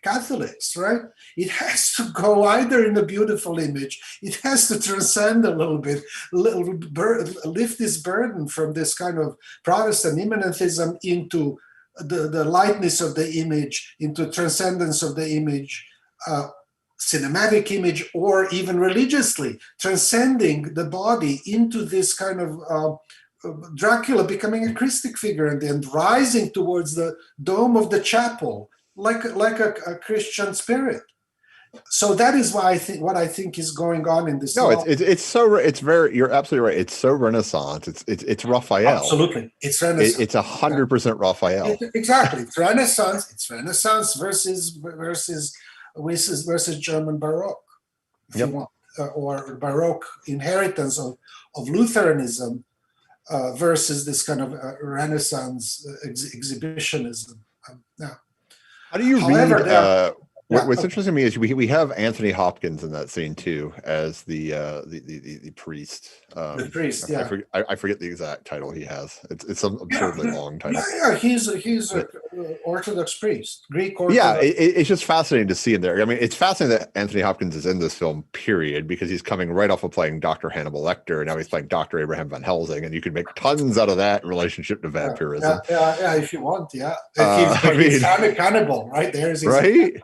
Catholics, right? It has to go either in a beautiful image, it has to transcend a little bit, lift this burden from this kind of Protestant immanentism into the lightness of the image, into transcendence of the image, cinematic image, or even religiously, transcending the body into this kind of Dracula becoming a Christic figure and rising towards the dome of the chapel like a Christian spirit. So that is why what I think is going on in this. No, it's very. You're absolutely right. It's so Renaissance. It's Raphael. Absolutely, it's Renaissance. It's 100% Raphael. Exactly, it's Renaissance. It's Renaissance versus German Baroque, if you want, or Baroque inheritance of Lutheranism versus this kind of Renaissance exhibitionism. How do you read? What's interesting to me is we have Anthony Hopkins in that scene too as the priest. The priest, I forget the exact title he has. It's some absurdly long title. Yeah, he's an Orthodox priest, Greek Orthodox. Yeah, it's just fascinating to see him there. I mean, it's fascinating that Anthony Hopkins is in this film, period, because he's coming right off of playing Dr. Hannibal Lecter, and now he's playing Dr. Abraham Van Helsing, and you could make tons out of that in relationship to vampirism. Yeah, if you want, he's cannibal, right? There's right.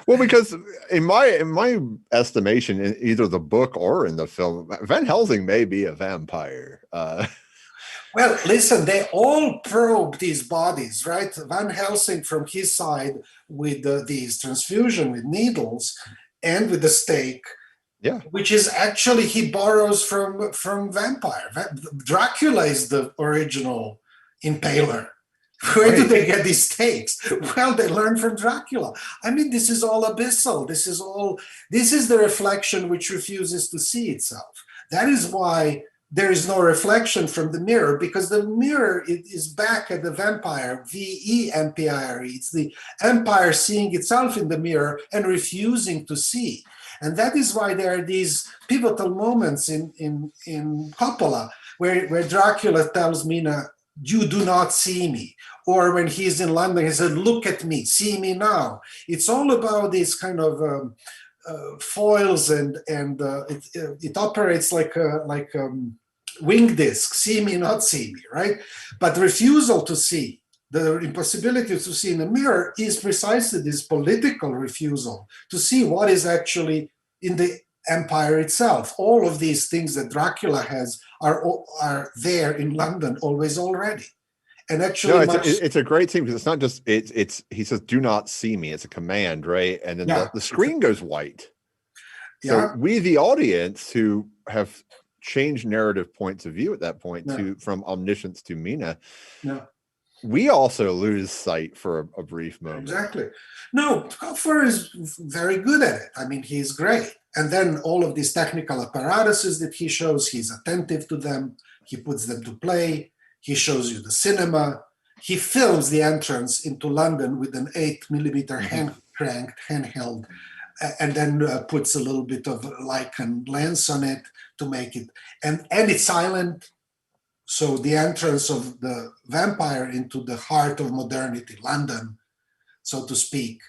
Well, because in my estimation, in either the book or in the film, Van Helsing may be a vampire. Well, listen, they all probe these bodies, right? Van Helsing from his side with these transfusion with needles and with the stake, which is actually he borrows from vampire. Dracula is the original impaler. Where do they get these takes? Well, they learn from Dracula. I mean, this is all abyssal. This is the reflection which refuses to see itself. That is why there is no reflection from the mirror, because the mirror is back at the vampire, V-E-M-P-I-R-E. It's the empire seeing itself in the mirror and refusing to see. And that is why there are these pivotal moments in Coppola where Dracula tells Mina, "You do not see me." Or when he's in London, he said, "Look at me, see me now." It's all about these kind of foils, and it operates like a wing disc, see me, not see me, right? But refusal to see, the impossibility to see in the mirror is precisely this political refusal to see what is actually in the empire itself. All of these things that Dracula has are there in London always already. And actually, it's a great scene, because it's not just it's he says, "Do not see me." It's a command, right? And then the screen goes white. So we, the audience, who have changed narrative points of view at that point from omniscience to Mina, we also lose sight for a brief moment. Exactly. No, Kopfer is very good at it. I mean, he's great. And then all of these technical apparatuses that he shows, he's attentive to them. He puts them to play. He shows you the cinema. He films the entrance into London with an 8mm hand-cranked, handheld, and then puts a little bit of Leica lens on it to make it. And it's silent. So the entrance of the vampire into the heart of modernity, London, so to speak,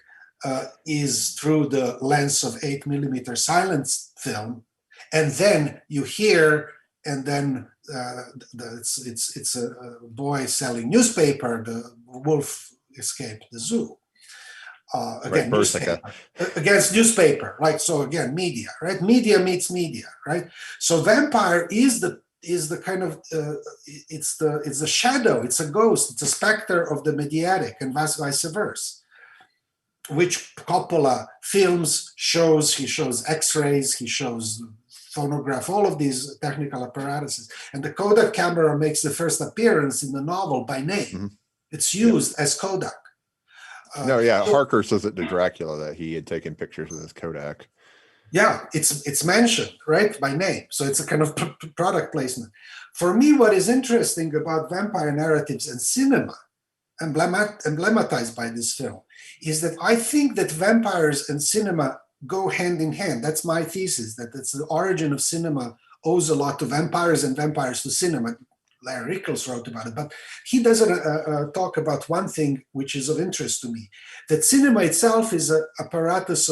is through the lens of 8mm silence film. And then you hear, and then it's a boy selling newspaper. The wolf escaped the zoo. Again, newspaper, against newspaper, right? So again, media, right? Media meets media, right? So vampire is the kind of it's the shadow, it's a ghost, it's a specter of the mediatic, and vice versa, which Coppola films, shows. He shows X-rays, he shows phonograph, all of these technical apparatuses. And the Kodak camera makes the first appearance in the novel by name. It's used as Kodak. Harker says it to Dracula that he had taken pictures with his Kodak. Yeah, it's mentioned, right, by name. So it's a kind of product placement. For me, what is interesting about vampire narratives and cinema, emblematized by this film, is that I think that vampires and cinema go hand in hand. That's my thesis, that it's the origin of cinema owes a lot to vampires and vampires to cinema. Larry Rickles wrote about it, but he doesn't talk about one thing which is of interest to me, that cinema itself is an apparatus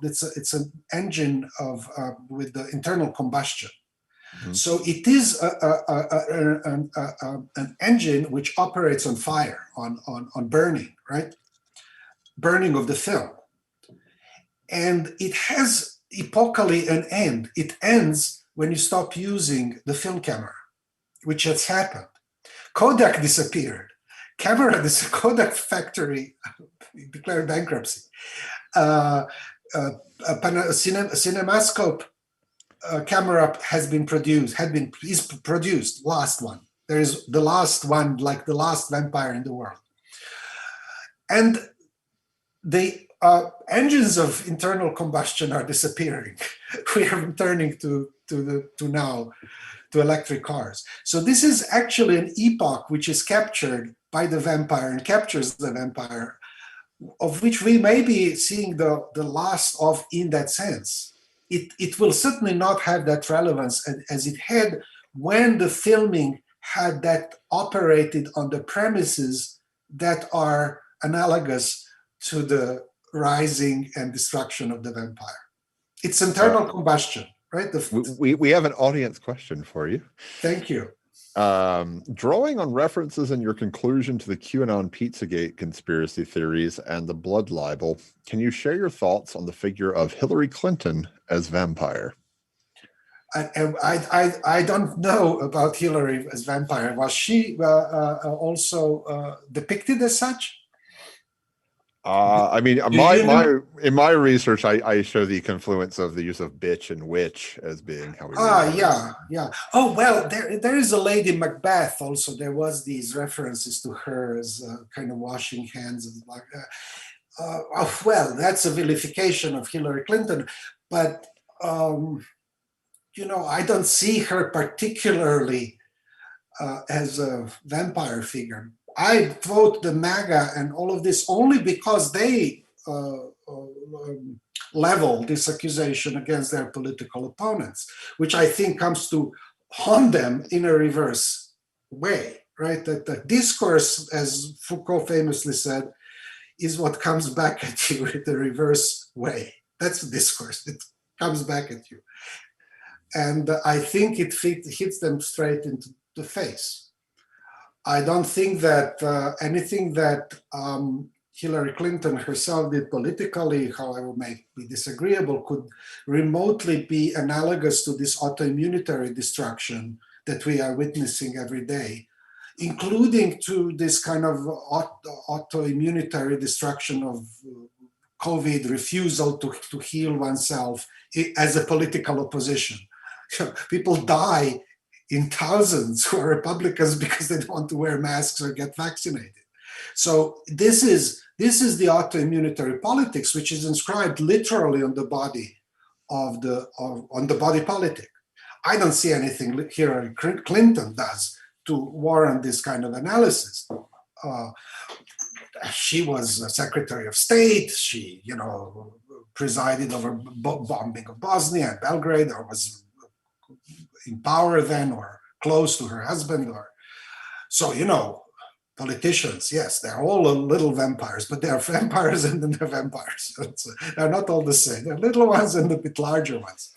it's an engine of with the internal combustion. So it is an engine which operates on fire, on burning, right? Burning of the film. And it has epocally an end. It ends when you stop using the film camera, which has happened. Kodak disappeared. Kodak factory declared bankruptcy. Cinemascope camera is produced, last one. There is the last one, like the last vampire in the world. And the engines of internal combustion are disappearing. We are turning to electric cars. So this is actually an epoch which is captured by the vampire and captures the vampire, of which we may be seeing the last of in that sense. It will certainly not have that relevance as it had when the filming had that operated on the premises that are analogous to the rising and destruction of the vampire. It's internal combustion. Right. We have an audience question for you. Thank you. Drawing on references in your conclusion to the QAnon Pizzagate conspiracy theories and the blood libel, can you share your thoughts on the figure of Hillary Clinton as vampire? I don't know about Hillary as vampire. Was she also depicted as such? I mean, in my research, I show the confluence of the use of bitch and witch as being how we. Yeah. Oh well, there is a Lady Macbeth also. There was these references to her as kind of washing hands and like. Well, that's a vilification of Hillary Clinton, but I don't see her particularly as a vampire figure. I vote the MAGA and all of this only because they level this accusation against their political opponents, which I think comes to haunt them in a reverse way, right? That the discourse, as Foucault famously said, is what comes back at you in the reverse way. That's the discourse. It comes back at you. And I think it hits them straight into the face. I don't think that anything that Hillary Clinton herself did politically, however may be disagreeable, could remotely be analogous to this autoimmunitary destruction that we are witnessing every day, including to this kind of autoimmunitary destruction of COVID, refusal to heal oneself as a political opposition. People die in thousands who are Republicans because they don't want to wear masks or get vaccinated. So this is the autoimmunitary politics, which is inscribed literally on the body of on the body politic. I don't see anything Hillary Clinton does to warrant this kind of analysis. She was a Secretary of State. She, presided over bombing of Bosnia and Belgrade, or was in power then, or close to her husband, or so. Politicians, yes, they're all little vampires, but they're vampires and then they're vampires. They're not all the same. They're little ones and a bit larger ones.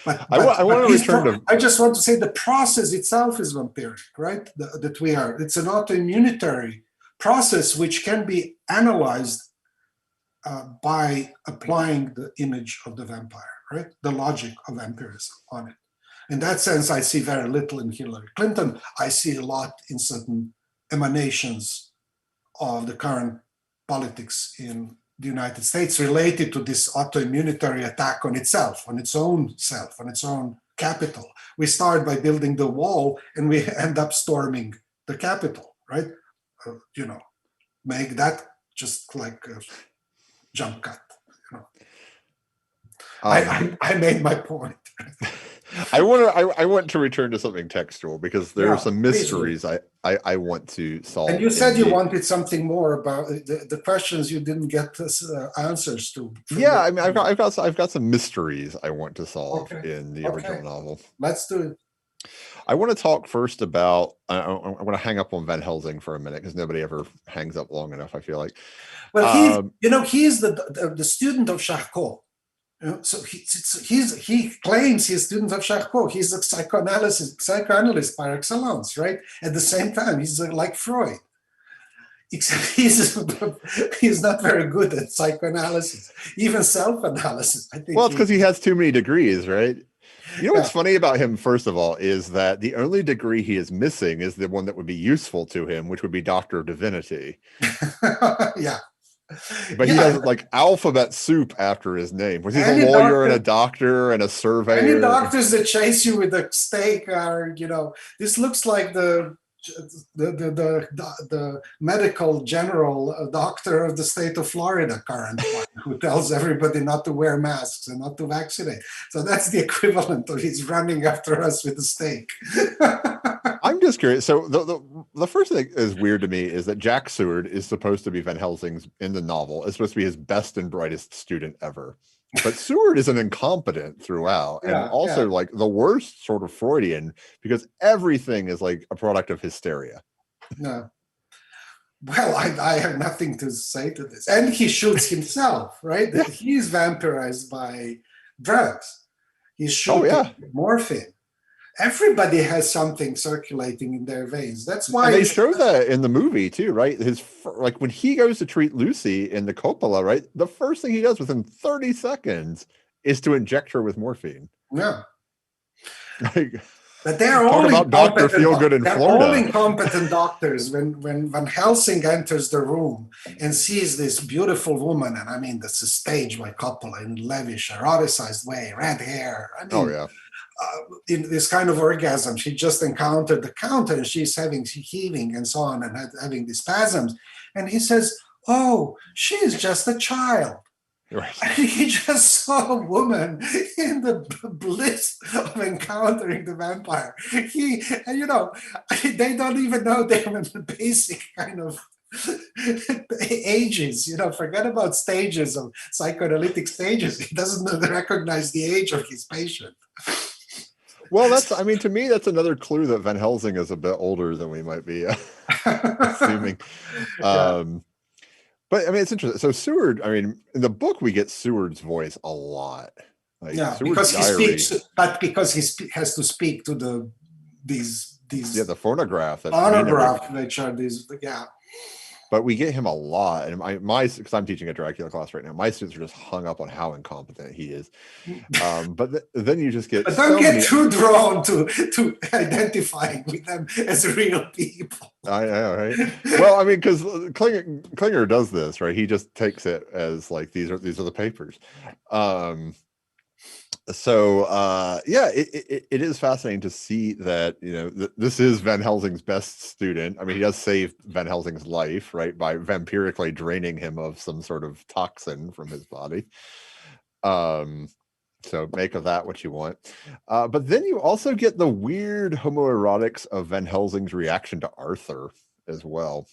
I just want to say the process itself is vampiric, right? It's an autoimmunitary process which can be analyzed by applying the image of the vampire, right? The logic of vampirism on it. In that sense, I see very little in Hillary Clinton. I see a lot in certain emanations of the current politics in the United States related to this autoimmunitary attack on itself, on its own self, on its own capital. We start by building the wall and we end up storming the Capitol, right? Make that just like a jump cut. I made my point. I want to return to something textual because there are some mysteries I want to solve. And you said you wanted something more about the questions you didn't get answers to. Yeah, I mean, I've got some mysteries I want to solve in the original novel. Let's do it. I want to talk first about. I want to hang up on Van Helsing for a minute because nobody ever hangs up long enough, I feel like. Well, he's the student of Charcot. So he claims he's a student of Charcot. He's a psychoanalyst par excellence, right? At the same time, he's like Freud. Except he's not very good at psychoanalysis, even self-analysis. I think. Well, it's because he has too many degrees, right? What's funny about him, first of all, is that the only degree he is missing is the one that would be useful to him, which would be Doctor of Divinity. Yeah. But he has like alphabet soup after his name. Was he a lawyer and a doctor and a surveyor? Any doctors that chase you with a stake are, this looks like the medical general doctor of the state of Florida, current one, who tells everybody not to wear masks and not to vaccinate. So that's the equivalent of he's running after us with a stake. I'm just curious. So the first thing that is weird to me is that Jack Seward is supposed to be Van Helsing's in the novel. It's supposed to be his best and brightest student ever. But Seward is an incompetent throughout, and also like the worst sort of Freudian, because everything is like a product of hysteria. No. Well, I have nothing to say to this. And he shoots himself, right? Yeah. He's vampirized by drugs. He's shooting morphine. Everybody has something circulating in their veins. That's why they show that in the movie too, right? Like when he goes to treat Lucy in the Coppola, right? The first thing he does within 30 seconds is to inject her with morphine. Yeah. But they're Talk all about Dr. Feelgood in they're Florida. all incompetent doctors. When Van Helsing enters the room and sees this beautiful woman, and I mean, this is staged by Coppola in lavish, eroticized way, red hair. I mean, Oh yeah. In this kind of orgasm, she just encountered the counter and she's heaving and so on and having these spasms. And he says, "Oh, she is just a child." Right. He just saw a woman in the bliss of encountering the vampire. They don't even know they're in the basic kind of ages. Forget about stages of psychoanalytic stages. He doesn't recognize the age of his patient. Well, to me, that's another clue that Van Helsing is a bit older than we might be assuming. Yeah. But I mean, it's interesting. So Seward, in the book, we get Seward's voice a lot. Because he speaks, but because he has to speak to these the phonograph, which are these, But we get him a lot, and because I'm teaching a Dracula class right now, my students are just hung up on how incompetent he is. But then you just get. But don't get too drawn to identifying with them as real people. I know, right? Well, because Klinger does this, right? He just takes it as like these are the papers. It is fascinating to see that this is Van Helsing's best student. He does save Van Helsing's life, right, by vampirically draining him of some sort of toxin from his body. So make of that what you want. But then you also get the weird homoerotics of Van Helsing's reaction to Arthur as well.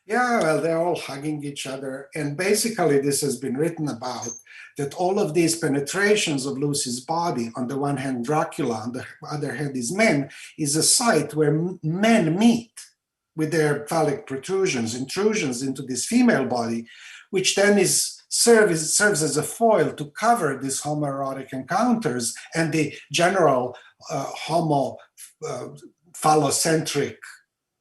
Yeah, well, they're all hugging each other. And basically, this has been written about, that all of these penetrations of Lucy's body, on the one hand, Dracula, on the other hand, is men, is a site where men meet with their phallic protrusions, intrusions into this female body, which then serves as a foil to cover these homoerotic encounters and the general phallocentric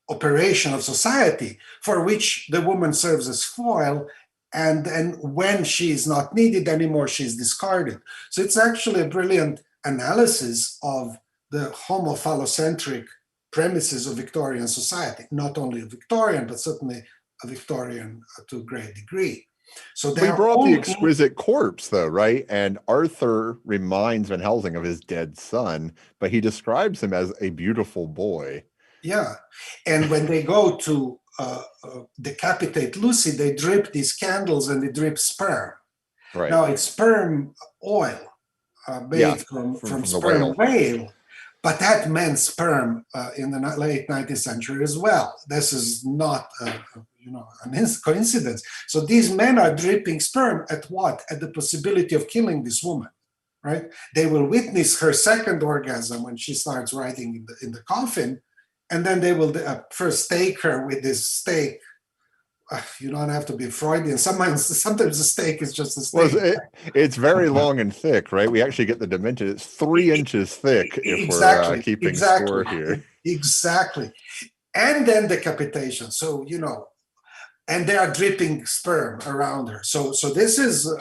operation of society, for which the woman serves as foil, and when she is not needed anymore, she is discarded. So it's actually a brilliant analysis of the homo-phallocentric premises of Victorian society, not only Victorian, but certainly a Victorian to a great degree. So we brought the exquisite corpse, though, right? And Arthur reminds Van Helsing of his dead son, but he describes him as a beautiful boy. Yeah, and when they go to decapitate Lucy, they drip these candles and they drip sperm. Right. Now it's sperm oil made from sperm whale, but that meant sperm in the late 19th century as well. This is not a coincidence. So these men are dripping sperm at what? At the possibility of killing this woman, right? They will witness her second orgasm when she starts writing in the coffin. And then they will first stake her with this stake. You don't have to be Freudian. Sometimes a stake is just a stake. Well, it's very long and thick, right? We actually get the dimension. It's 3 inches thick if we're keeping score here. Exactly. And then decapitation. So, and they are dripping sperm around her. So this is,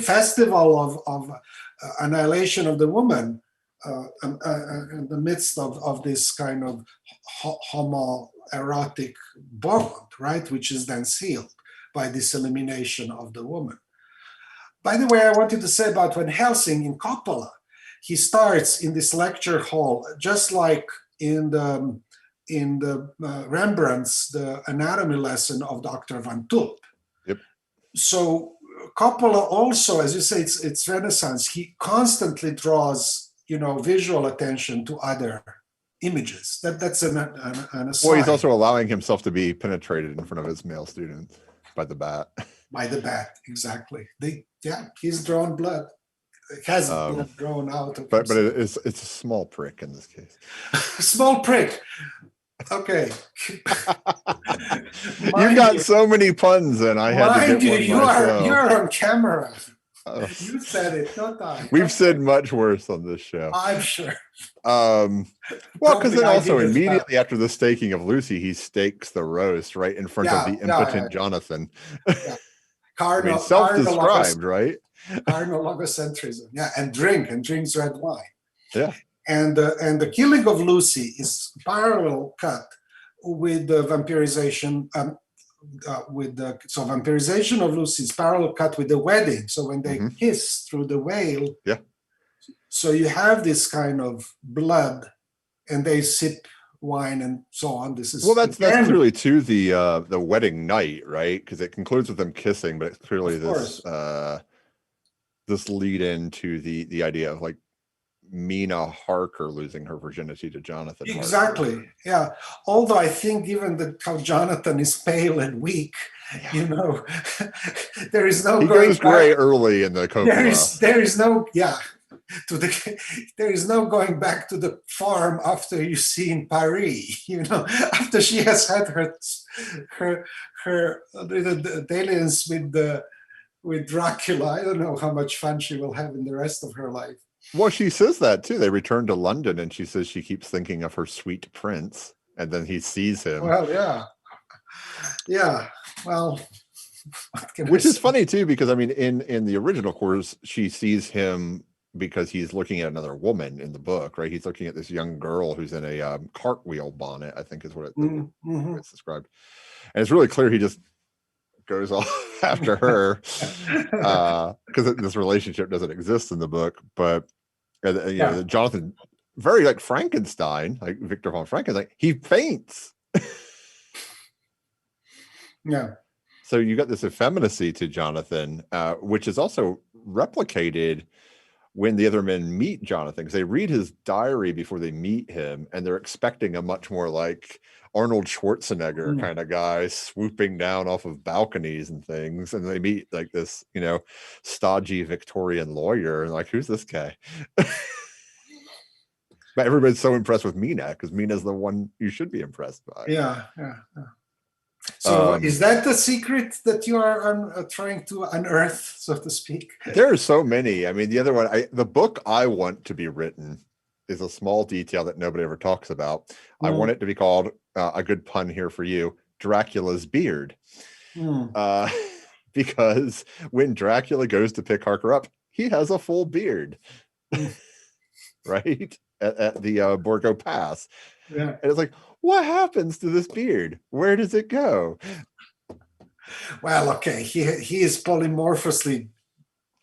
festival of annihilation of the woman in the midst of this kind of homoerotic bond, right, which is then sealed by this elimination of the woman. By the way, I wanted to say about Van Helsing in Coppola, he starts in this lecture hall, just like in the Rembrandt's The Anatomy lesson of Dr. Van Tulp. Yep. So Coppola also, as you say, it's Renaissance. He constantly draws, visual attention to other images. That's an aside. Well, he's also allowing himself to be penetrated in front of his male students by the bat. By the bat, exactly. He's drawn blood. It has blood drawn out. But it's a small prick in this case. Small prick. Okay. You got so many puns, and I had to get one myself. You're on camera. You said it, not I. We've said much worse on this show. I'm sure. Well, because then also immediately after the staking of Lucy, he stakes the roast right in front of the impotent Jonathan. self-described, right? Carnal logocentrism, yeah, and drinks red wine. Yeah. And the killing of Lucy is parallel cut with the vampirization. So vampirization of Lucy is parallel cut with the wedding. So when they kiss through the veil, yeah. So you have this kind of blood, and they sip wine and so on. This is that's clearly too the wedding night, right? Because it concludes with them kissing, but it's clearly this lead into the idea of like Mina Harker losing her virginity to Jonathan. Exactly. Harker. Yeah. Although I think given how Jonathan is pale and weak, there is no. He goes gray early in the Coppola. There is no. Yeah. There is no going back to the farm after you see in Paris. After she has had her dalliance with Dracula. I don't know how much fun she will have in the rest of her life. Well, she says that too. They return to London, and she says she keeps thinking of her sweet prince, and then he sees him. Well, yeah. Well, which is funny too, because I mean, in the original course, she sees him because he's looking at another woman in the book, right? He's looking at this young girl who's in a cartwheel bonnet, I think is what it's described, and it's really clear he just goes off after her because this relationship doesn't exist in the book, but. Jonathan, very like Frankenstein, like Victor von Frankenstein, he faints. Yeah. So you got this effeminacy to Jonathan, which is also replicated when the other men meet Jonathan, because they read his diary before they meet him, and they're expecting a much more like Arnold Schwarzenegger kind of guy swooping down off of balconies and things. And they meet like this, stodgy Victorian lawyer, and like, who's this guy? But everybody's so impressed with Mina because Mina's the one you should be impressed by. Yeah. So is that the secret that you are trying to unearth, so to speak? There are so many. I mean, the other one, the book I want to be written is a small detail that nobody ever talks about. I want it to be called, a good pun here for you, Dracula's beard. Because when Dracula goes to pick Harker up, he has a full beard, right? At the Borgo Pass. Yeah. And it's like, what happens to this beard? Where does it go? Well, okay, he is polymorphously.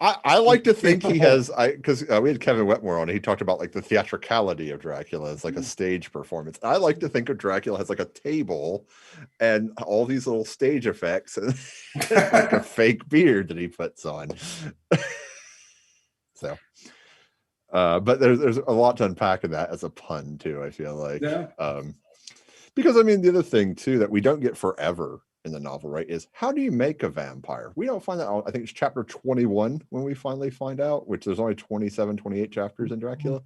I like to think he has, because we had Kevin Wetmore on, and he talked about like the theatricality of Dracula as like a stage performance. I like to think of Dracula as like a table and all these little stage effects and like a fake beard that he puts on. So, but there's a lot to unpack in that as a pun too, I feel like. Yeah. Because I mean, the other thing too that we don't get forever in the novel, right, is how do you make a vampire? We don't find that out. I think it's chapter 21 when we finally find out, which there's only 27, 28 chapters in Dracula.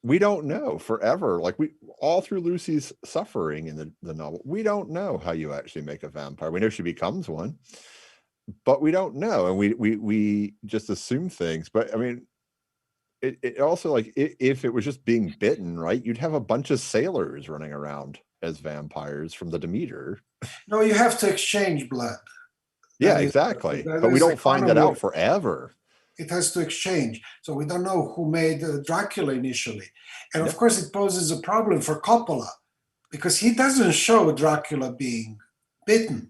We don't know forever. Like we all through Lucy's suffering in the novel, we don't know how you actually make a vampire. We know she becomes one, but we don't know, and we just assume things. But I mean, it also, like, if it was just being bitten, right, you'd have a bunch of sailors running around as vampires from the Demeter. No, you have to exchange blood. Yeah, exactly. But we don't find that out forever. It has to exchange. So we don't know who made Dracula initially. And of course, it poses a problem for Coppola because he doesn't show Dracula being bitten.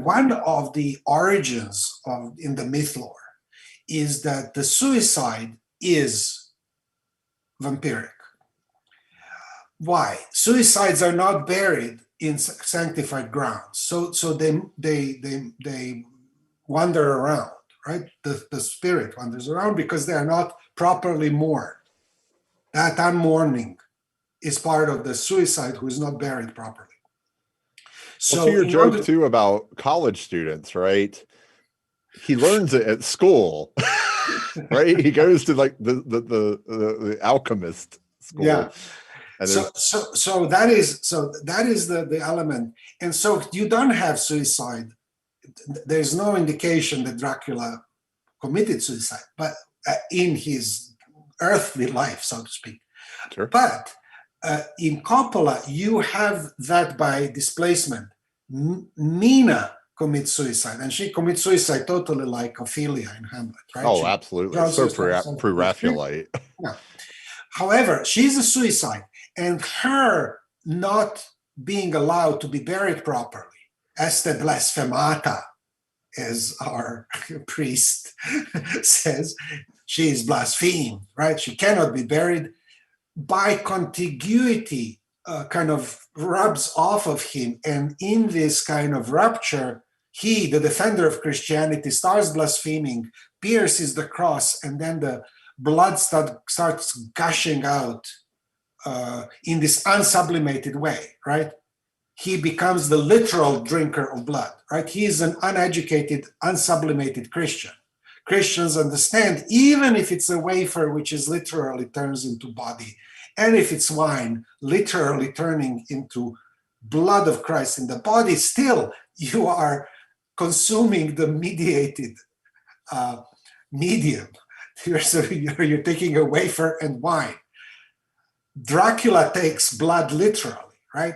One of the origins in the myth lore is that the suicide is vampiric. Why? Suicides are not buried in sanctified grounds, so they wander around, right? The spirit wanders around because they are not properly mourned. That unmourning is part of the suicide who is not buried properly. So your joke too about college students, right? He learns it at school, right? He goes to like the alchemist school. Yeah. So that is the element, and so you don't have suicide. There's no indication that Dracula committed suicide, but in his earthly life, so to speak. Sure. But in Coppola, you have that by displacement. Mina commits suicide, and she commits suicide totally like Ophelia in Hamlet, right? Oh, absolutely. So pre-Raphaelite. Yeah. However, she's a suicide, and her not being allowed to be buried properly, este blasphemata, as our priest says, she is blasphemed, right? She cannot be buried. By contiguity, kind of rubs off of him, and in this kind of rupture, he, the defender of Christianity, starts blaspheming, pierces the cross, and then the blood starts gushing out in this unsublimated way, right? He becomes the literal drinker of blood, right? He is an uneducated, unsublimated Christian. Christians understand, even if it's a wafer which is literally turns into body, and if it's wine literally turning into blood of Christ in the body, still you are consuming the mediated medium. So you're taking a wafer and wine. Dracula takes blood literally, right?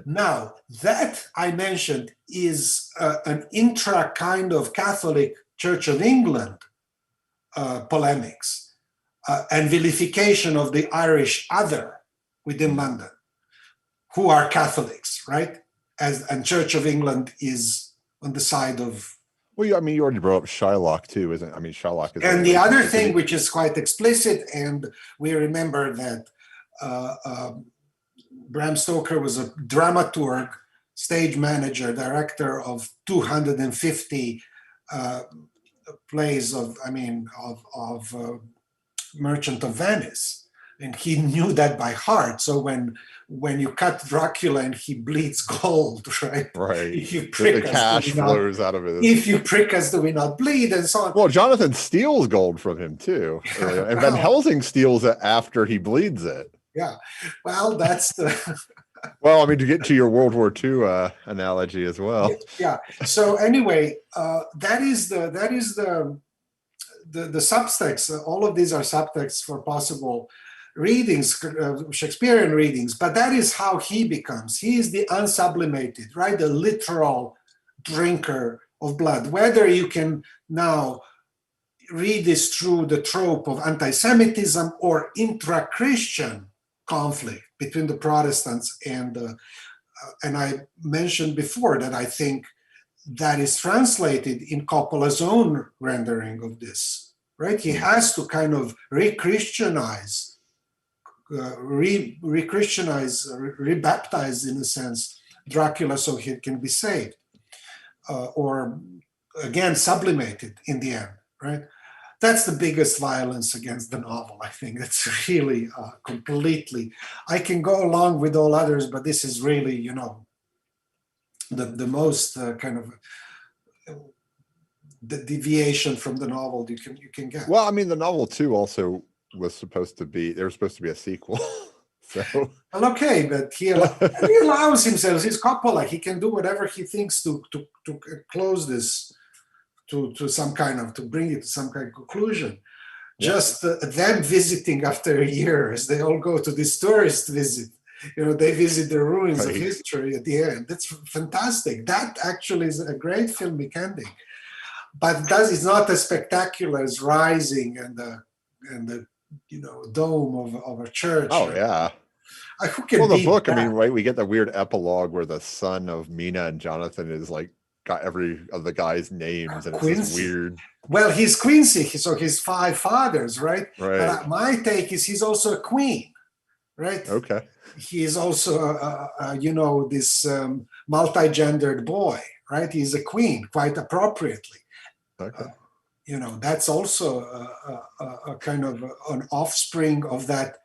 Now, that I mentioned is an intra kind of Catholic Church of England polemics and vilification of the Irish other within London, who are Catholics, right? And Church of England is on the side of... Well, I mean, you already brought up Shylock too, isn't it? I mean, Shylock is... And the other thing, which is quite explicit, and we remember that Bram Stoker was a dramaturg, stage manager, director of 250 plays of Merchant of Venice, and he knew that by heart. So when you cut Dracula and he bleeds gold, right? If you prick the cash flows out of it. If you prick us, do we not bleed, and so on. Well, Jonathan steals gold from him too, and Van Helsing steals it after he bleeds it. Yeah, well, that's the... Well, I mean, to get to your World War II analogy as well. Yeah. So anyway, that is the subtext. All of these are subtexts for possible readings, Shakespearean readings. But that is how he becomes. He is the unsublimated, right? The literal drinker of blood. Whether you can now read this through the trope of anti-Semitism or intra-Christian conflict between the Protestants and I mentioned before that I think that is translated in Coppola's own rendering of this, right? He has to kind of re-Christianize, rebaptize in a sense Dracula so he can be saved, or again sublimated in the end, right? That's the biggest violence against the novel, I think. That's really completely... I can go along with all others, but this is really, you know, the most kind of the deviation from the novel you can get. Well, I mean, the novel too also was supposed to be... There was supposed to be a sequel. So... Well, okay, but he allows himself... He's Coppola. He can do whatever he thinks to close this... To some kind of, to bring it to some kind of conclusion. Yeah. Just them visiting after a year, as they all go to this tourist visit, you know, they visit the ruins of history at the end. That's fantastic. That actually is a great filmic ending, but it's not as spectacular as Rising and the you know, dome of a church. Oh yeah. Who can well, the book. That? I mean, right? We get the weird epilogue where the son of Mina and Jonathan is like. Got every of the guys' names, and it's weird. Well, he's Quincy, so he's 5 fathers, right? Right. But my take is he's also a queen, right? Okay. He is also, you know, this multi-gendered boy, right? He's a queen, quite appropriately. Okay. You know, that's also a kind of an offspring of that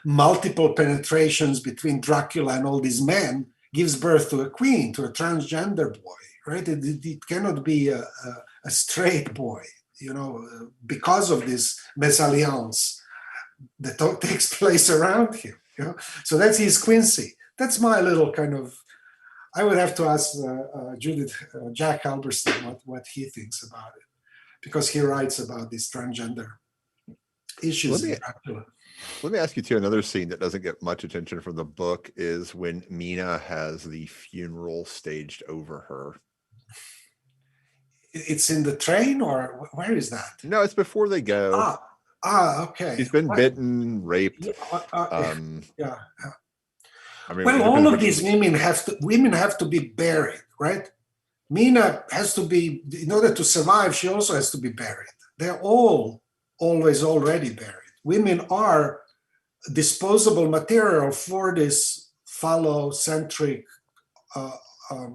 multiple penetrations between Dracula and all these men. Gives birth to a queen, to a transgender boy, right? It cannot be a straight boy, you know, because of this mésalliance that takes place around him, you know? So that's his Quincy. That's my little kind of... I would have to ask Jack Halberstam what he thinks about it, because he writes about this transgender issues. Let me ask you too, another scene that doesn't get much attention from the book is when Mina has the funeral staged over her. It's in the train, or where is that? No, it's before they go. Okay. She's been bitten, raped. Yeah. I mean, well, all of these women have to be buried, right? Mina has to be, in order to survive, she also has to be buried. They're all always already buried. Women are disposable material for this phallocentric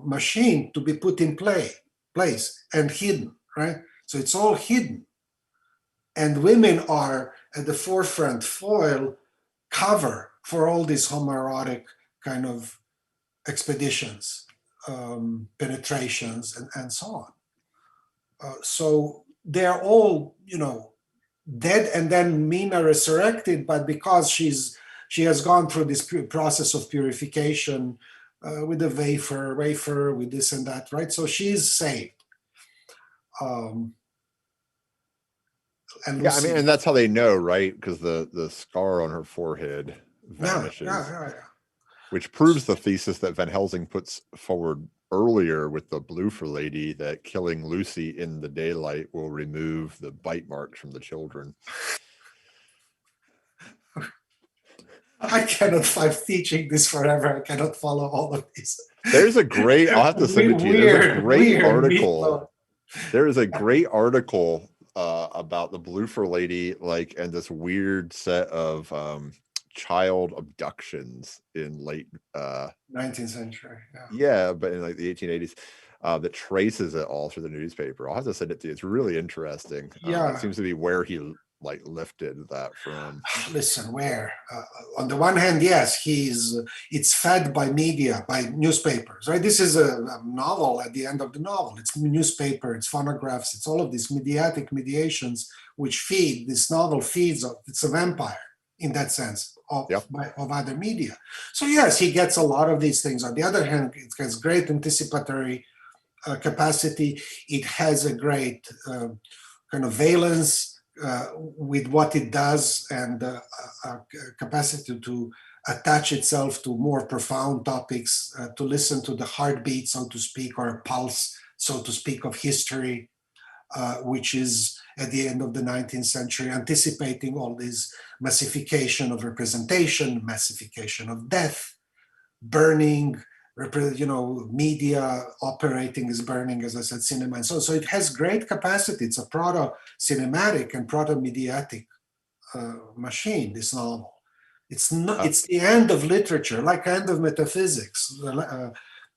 machine to be put in place and hidden, right? So it's all hidden. And women are at the forefront, foil, cover for all these homoerotic kind of expeditions, penetrations, and so on. So they're all, dead, and then Mina resurrected, but because she has gone through this process of purification with the wafer, with this and that, right? So she's saved. And and that's how they know, right? Because the scar on her forehead vanishes, which proves the thesis that Van Helsing puts forward earlier with the Bloofer lady, that killing Lucy in the daylight will remove the bite marks from the children. I cannot, I'm teaching this forever. I cannot follow all of this. There's a great, I'll have to send it to you. There's a great article. There is a great article about the Bloofer lady, and this weird set of child abductions in late 19th century. Yeah, but in the 1880s, that traces it all through the newspaper. I'll have to send it to you. It's really interesting. It seems to be where he lifted that from. Listen, where on the one hand, yes, it's fed by media, by newspapers, right? This is a novel. At the end of the novel, it's newspaper, it's phonographs, it's all of these mediations which feed this novel. It's a vampire in that sense of other media. So yes, he gets a lot of these things. On the other hand, it has great anticipatory capacity. It has a great kind of valence with what it does, and a capacity to attach itself to more profound topics, to listen to the heartbeat, so to speak, or a pulse, so to speak, of history, which is at the end of the 19th century, anticipating all this massification of representation, massification of death, burning, media operating as burning, as I said, cinema, and so it has great capacity. It's a proto-cinematic and proto-mediatic machine, this novel. It's not. It's the end of literature, like end of metaphysics.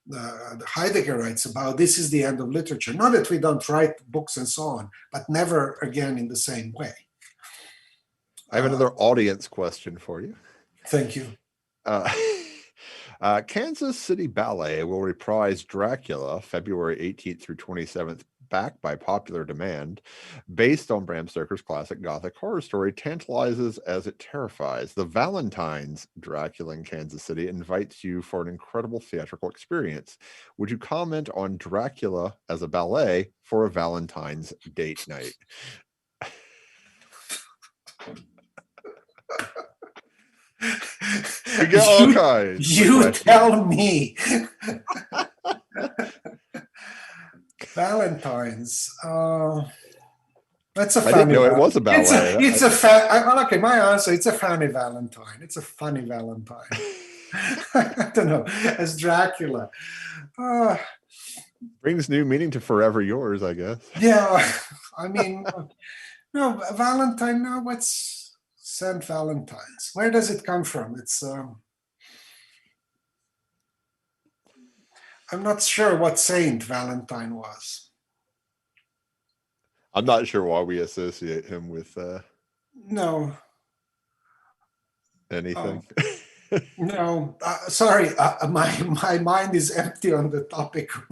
Heidegger writes about this is the end of literature. Not that we don't write books and so on, but never again in the same way. I have another audience question for you. Thank you. Kansas City Ballet will reprise Dracula February 18th through 27th, backed by popular demand. Based on Bram Stoker's classic Gothic horror story, tantalizes as it terrifies. The Valentine's Dracula in Kansas City invites you for an incredible theatrical experience. Would you comment on Dracula as a ballet for a Valentine's date night? We get all kinds. You tell me. Valentine's. That's a funny. I didn't know it was a ballet. Okay, my answer. It's a funny Valentine. It's a funny Valentine. I don't know. As Dracula. Brings new meaning to Forever Yours, I guess. Yeah, I mean, no, Valentine. No, what's Saint Valentine's? Where does it come from? It's. I'm not sure what Saint Valentine was. I'm not sure why we associate him with no anything. No, sorry. My mind is empty on the topic of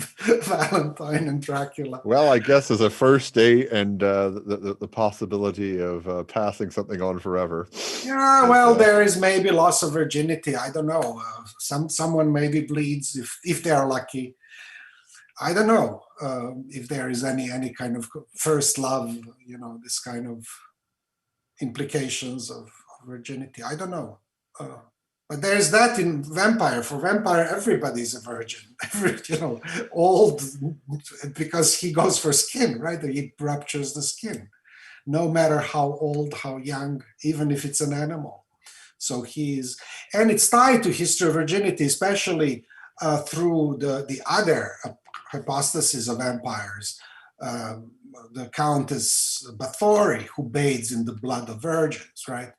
Valentine and Dracula. Well, I guess as a first date and the possibility of passing something on forever. Yeah, well, there is maybe loss of virginity. I don't know. Someone maybe bleeds if they are lucky. I don't know if there is any kind of first love. This kind of implications of virginity. I don't know. But there's that in vampire. For vampire, everybody's a virgin. Old, because he goes for skin, right? He ruptures the skin, no matter how old, how young, even if it's an animal. So and it's tied to history of virginity, especially through the other hypostasis of vampires. The Countess Bathory, who bathes in the blood of virgins, right?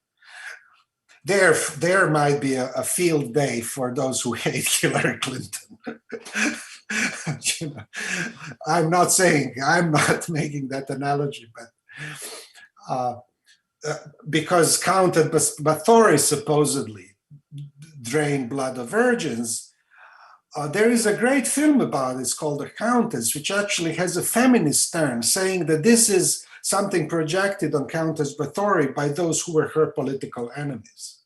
There might be a field day for those who hate Hillary Clinton. I'm not making that analogy, but because Countess Bathory supposedly drained blood of virgins, there is a great film about it. It's called The Countess, which actually has a feminist turn, saying that this is something projected on Countess Bathory by those who were her political enemies.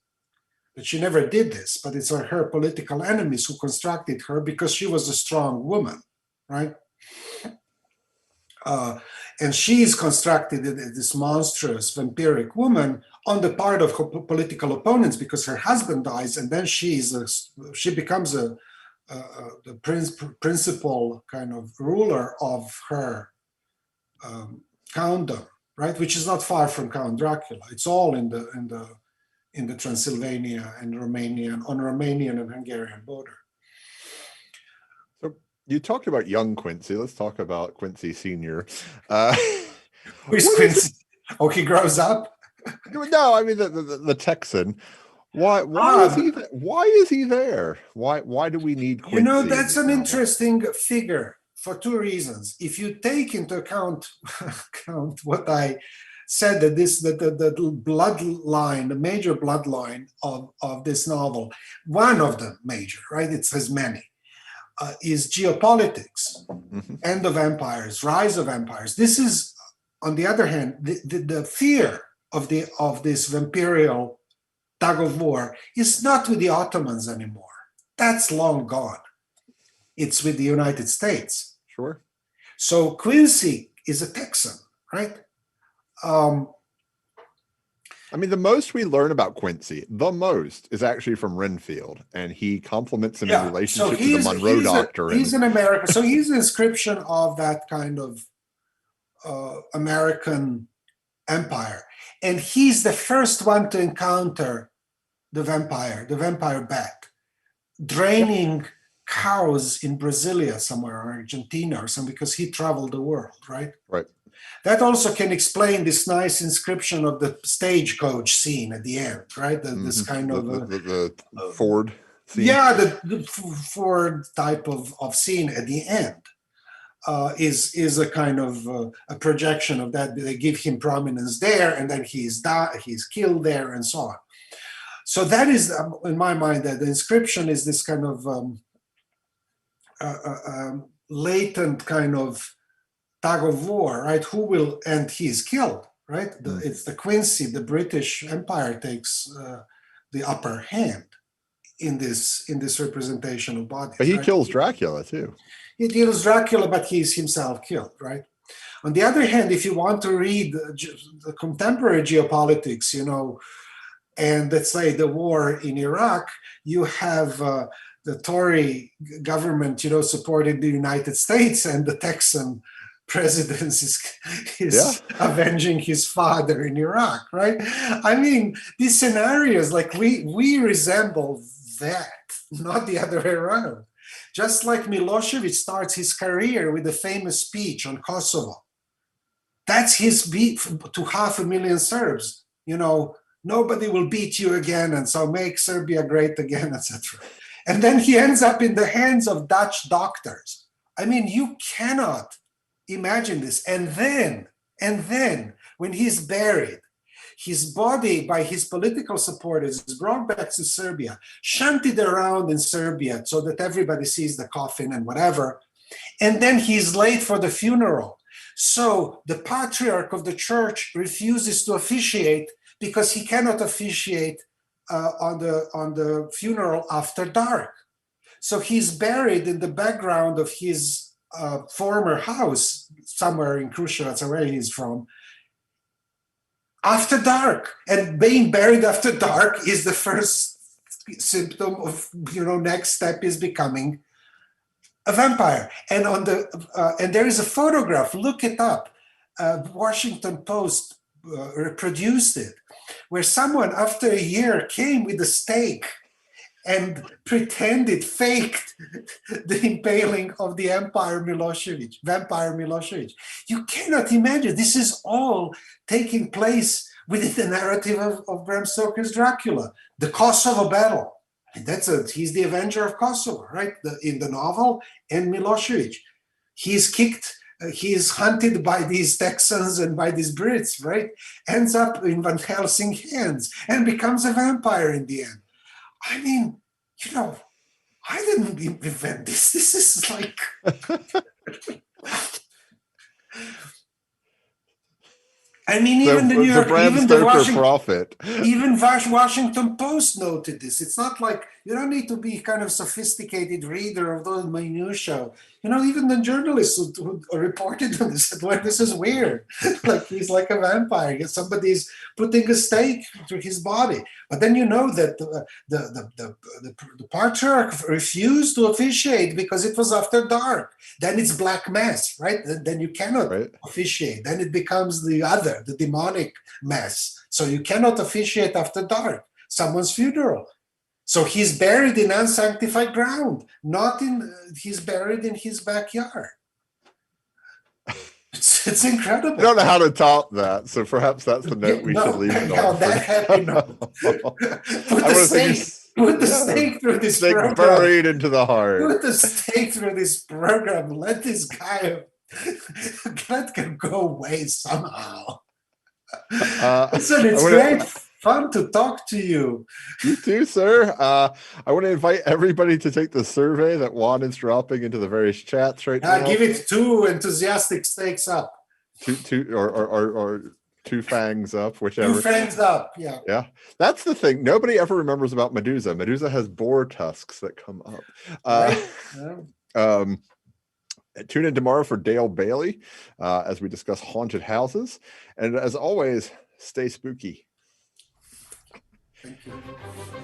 But she never did this, but it's her political enemies who constructed her because she was a strong woman, right? And she's constructed this monstrous vampiric woman on the part of her political opponents because her husband dies, and then she becomes the principal kind of ruler of her countdom, right? Which is not far from Count Dracula. It's all in the Transylvania and on Romanian and Hungarian border. So you talked about young Quincy. Let's talk about Quincy Senior. Who's Quincy? Oh, he grows up? No, I mean the Texan. Why is he there? Why do we need Quincy? That's an interesting figure for two reasons. If you take into account what I said, that the bloodline, the major bloodline of this novel, one of the major, right? It says many, is geopolitics, end of empires, rise of empires. This is, on the other hand, the fear of this vampirial tug of war is not with the Ottomans anymore. That's long gone. It's with the United States. Sure. So Quincy is a Texan, right? I mean, the most we learn about Quincy, is actually from Renfield, and he compliments him in relationship to the Monroe Doctrine. He's an American, so he's an inscription of that kind of American empire, and he's the first one to encounter the vampire bat, draining cows in Brasilia somewhere, or Argentina or something, because he traveled the world, right? Right. That also can explain this nice inscription of the stagecoach scene at the end, right? This kind of the Ford scene. Yeah, the Ford type of scene at the end is a kind of a projection of that. They give him prominence there, and then he's killed there, and so on. So that is, in my mind, that the inscription is this kind of latent kind of tug of war, right? Who will, and he's killed, right? It's the Quincy, the British Empire takes the upper hand in this representation of bodies. But he right? kills Dracula too. He kills Dracula, but he's himself killed, right? On the other hand, if you want to read the contemporary geopolitics, and let's say the war in Iraq, you have the Tory government, supporting the United States, and the Texan president is avenging his father in Iraq, right? I mean, these scenarios, like we resemble that, not the other way around. Just like Milosevic starts his career with a famous speech on Kosovo. That's his beat to 500,000 Serbs, nobody will beat you again, and so make Serbia great again, etc. And then he ends up in the hands of Dutch doctors. I mean, you cannot imagine this. And then, when he's buried, his body by his political supporters is brought back to Serbia, shunted around in Serbia so that everybody sees the coffin and whatever. And then he's late for the funeral. So the patriarch of the church refuses to officiate because he cannot officiate on the funeral after dark. So he's buried in the background of his former house somewhere in Kruševac, where he's from, after dark. And being buried after dark is the first symptom of, next step is becoming a vampire. And and there is a photograph, look it up. Washington Post reproduced it, where someone after a year came with a stake and faked the impaling of the vampire Milosevic. You cannot imagine. This is all taking place within the narrative of Bram Stoker's Dracula, the Kosovo battle. And he's the avenger of Kosovo, right? In the novel, and Milosevic. He's kicked, he's hunted by these Texans and by these Brits, right? Ends up in Van Helsing's hands and becomes a vampire in the end. I mean, I didn't invent this. This is like... I mean, even the New York, even the Washington Post noted this. It's not like you don't need to be kind of sophisticated reader of those minutiae. Even the journalists who reported on this said, "Well, this is weird. Like he's like a vampire. Somebody's putting a stake through his body." But then that the patriarch refused to officiate because it was after dark. Then it's black mass, right? Then you cannot officiate. Then it becomes the demonic mass. So you cannot officiate after dark. Someone's funeral. So he's buried in unsanctified ground, he's buried in his backyard. It's incredible. I don't know how to top that, so perhaps that's the note we should leave it on. That happy note. Put the stake through this program. Buried into the heart. Put the stake through this program. Let this guy, let him go away somehow. Listen, it's great fun to talk to you. You too, sir. I want to invite everybody to take the survey that Juan is dropping into the various chats right now. Give it 2 enthusiastic stakes up. Or 2 fangs up, whichever. 2 fangs up, yeah. Yeah, that's the thing. Nobody ever remembers about Medusa. Medusa has boar tusks that come up. Tune in tomorrow for Dale Bailey as we discuss haunted houses. And as always, stay spooky. Thank you.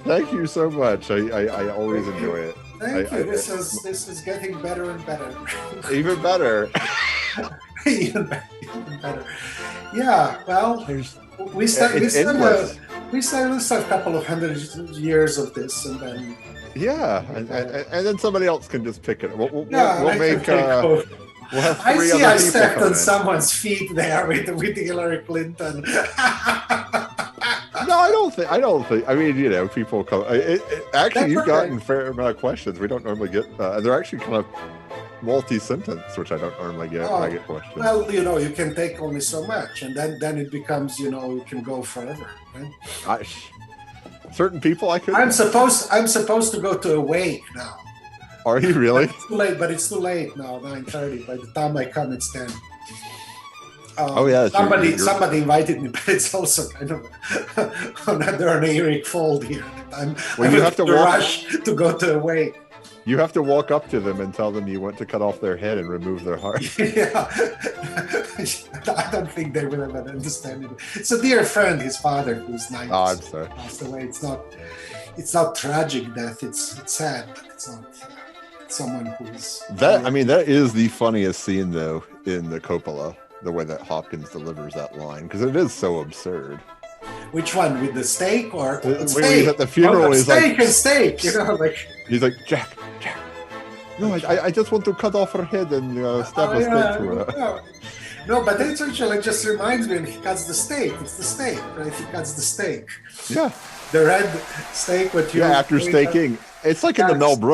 Thank you so much. I always enjoy it. Thank you. This is getting better and better. Even better. even better. Yeah. Well, we start a couple of 100 years of this, and then. Yeah, and then somebody else can just pick it. We'll make. We'll have 3 I see. other I stepped on in. someone's feet there with Hillary Clinton. No, I don't think. I mean, people come. Actually, you've gotten a fair amount of questions. We don't normally get. They're actually kind of multi-sentence, which I don't normally get when I get questions. Well, you can take only so much, and then it becomes, you can go forever. Right? Certain people I could. I'm supposed to go to a wake now. Are you really? It's too late, but it's too late now. 9:30. By the time I come, it's 10. Somebody invited me, but it's also kind of another Eric fold here. You have to rush to go to a wake. You have to walk up to them and tell them you want to cut off their head and remove their heart. Yeah, I don't think they will ever understand it. It's a dear friend, his father, who's 90. Oh, I'm sorry. Passed away. It's not tragic death. It's sad, but it's not someone who's that. I mean, that is the funniest scene though in the Coppola. The way that Hopkins delivers that line, because it is so absurd. Which one, with the steak or when he's at the funeral? He's steak like, and steak, He's like, Jack. No, I just want to cut off her head and stab a steak through her. No, but that's actually just reminds me when he cuts the steak. It's the steak, right? He cuts the steak. Yeah. The red steak. After staking. It's like in the Mel Brooks.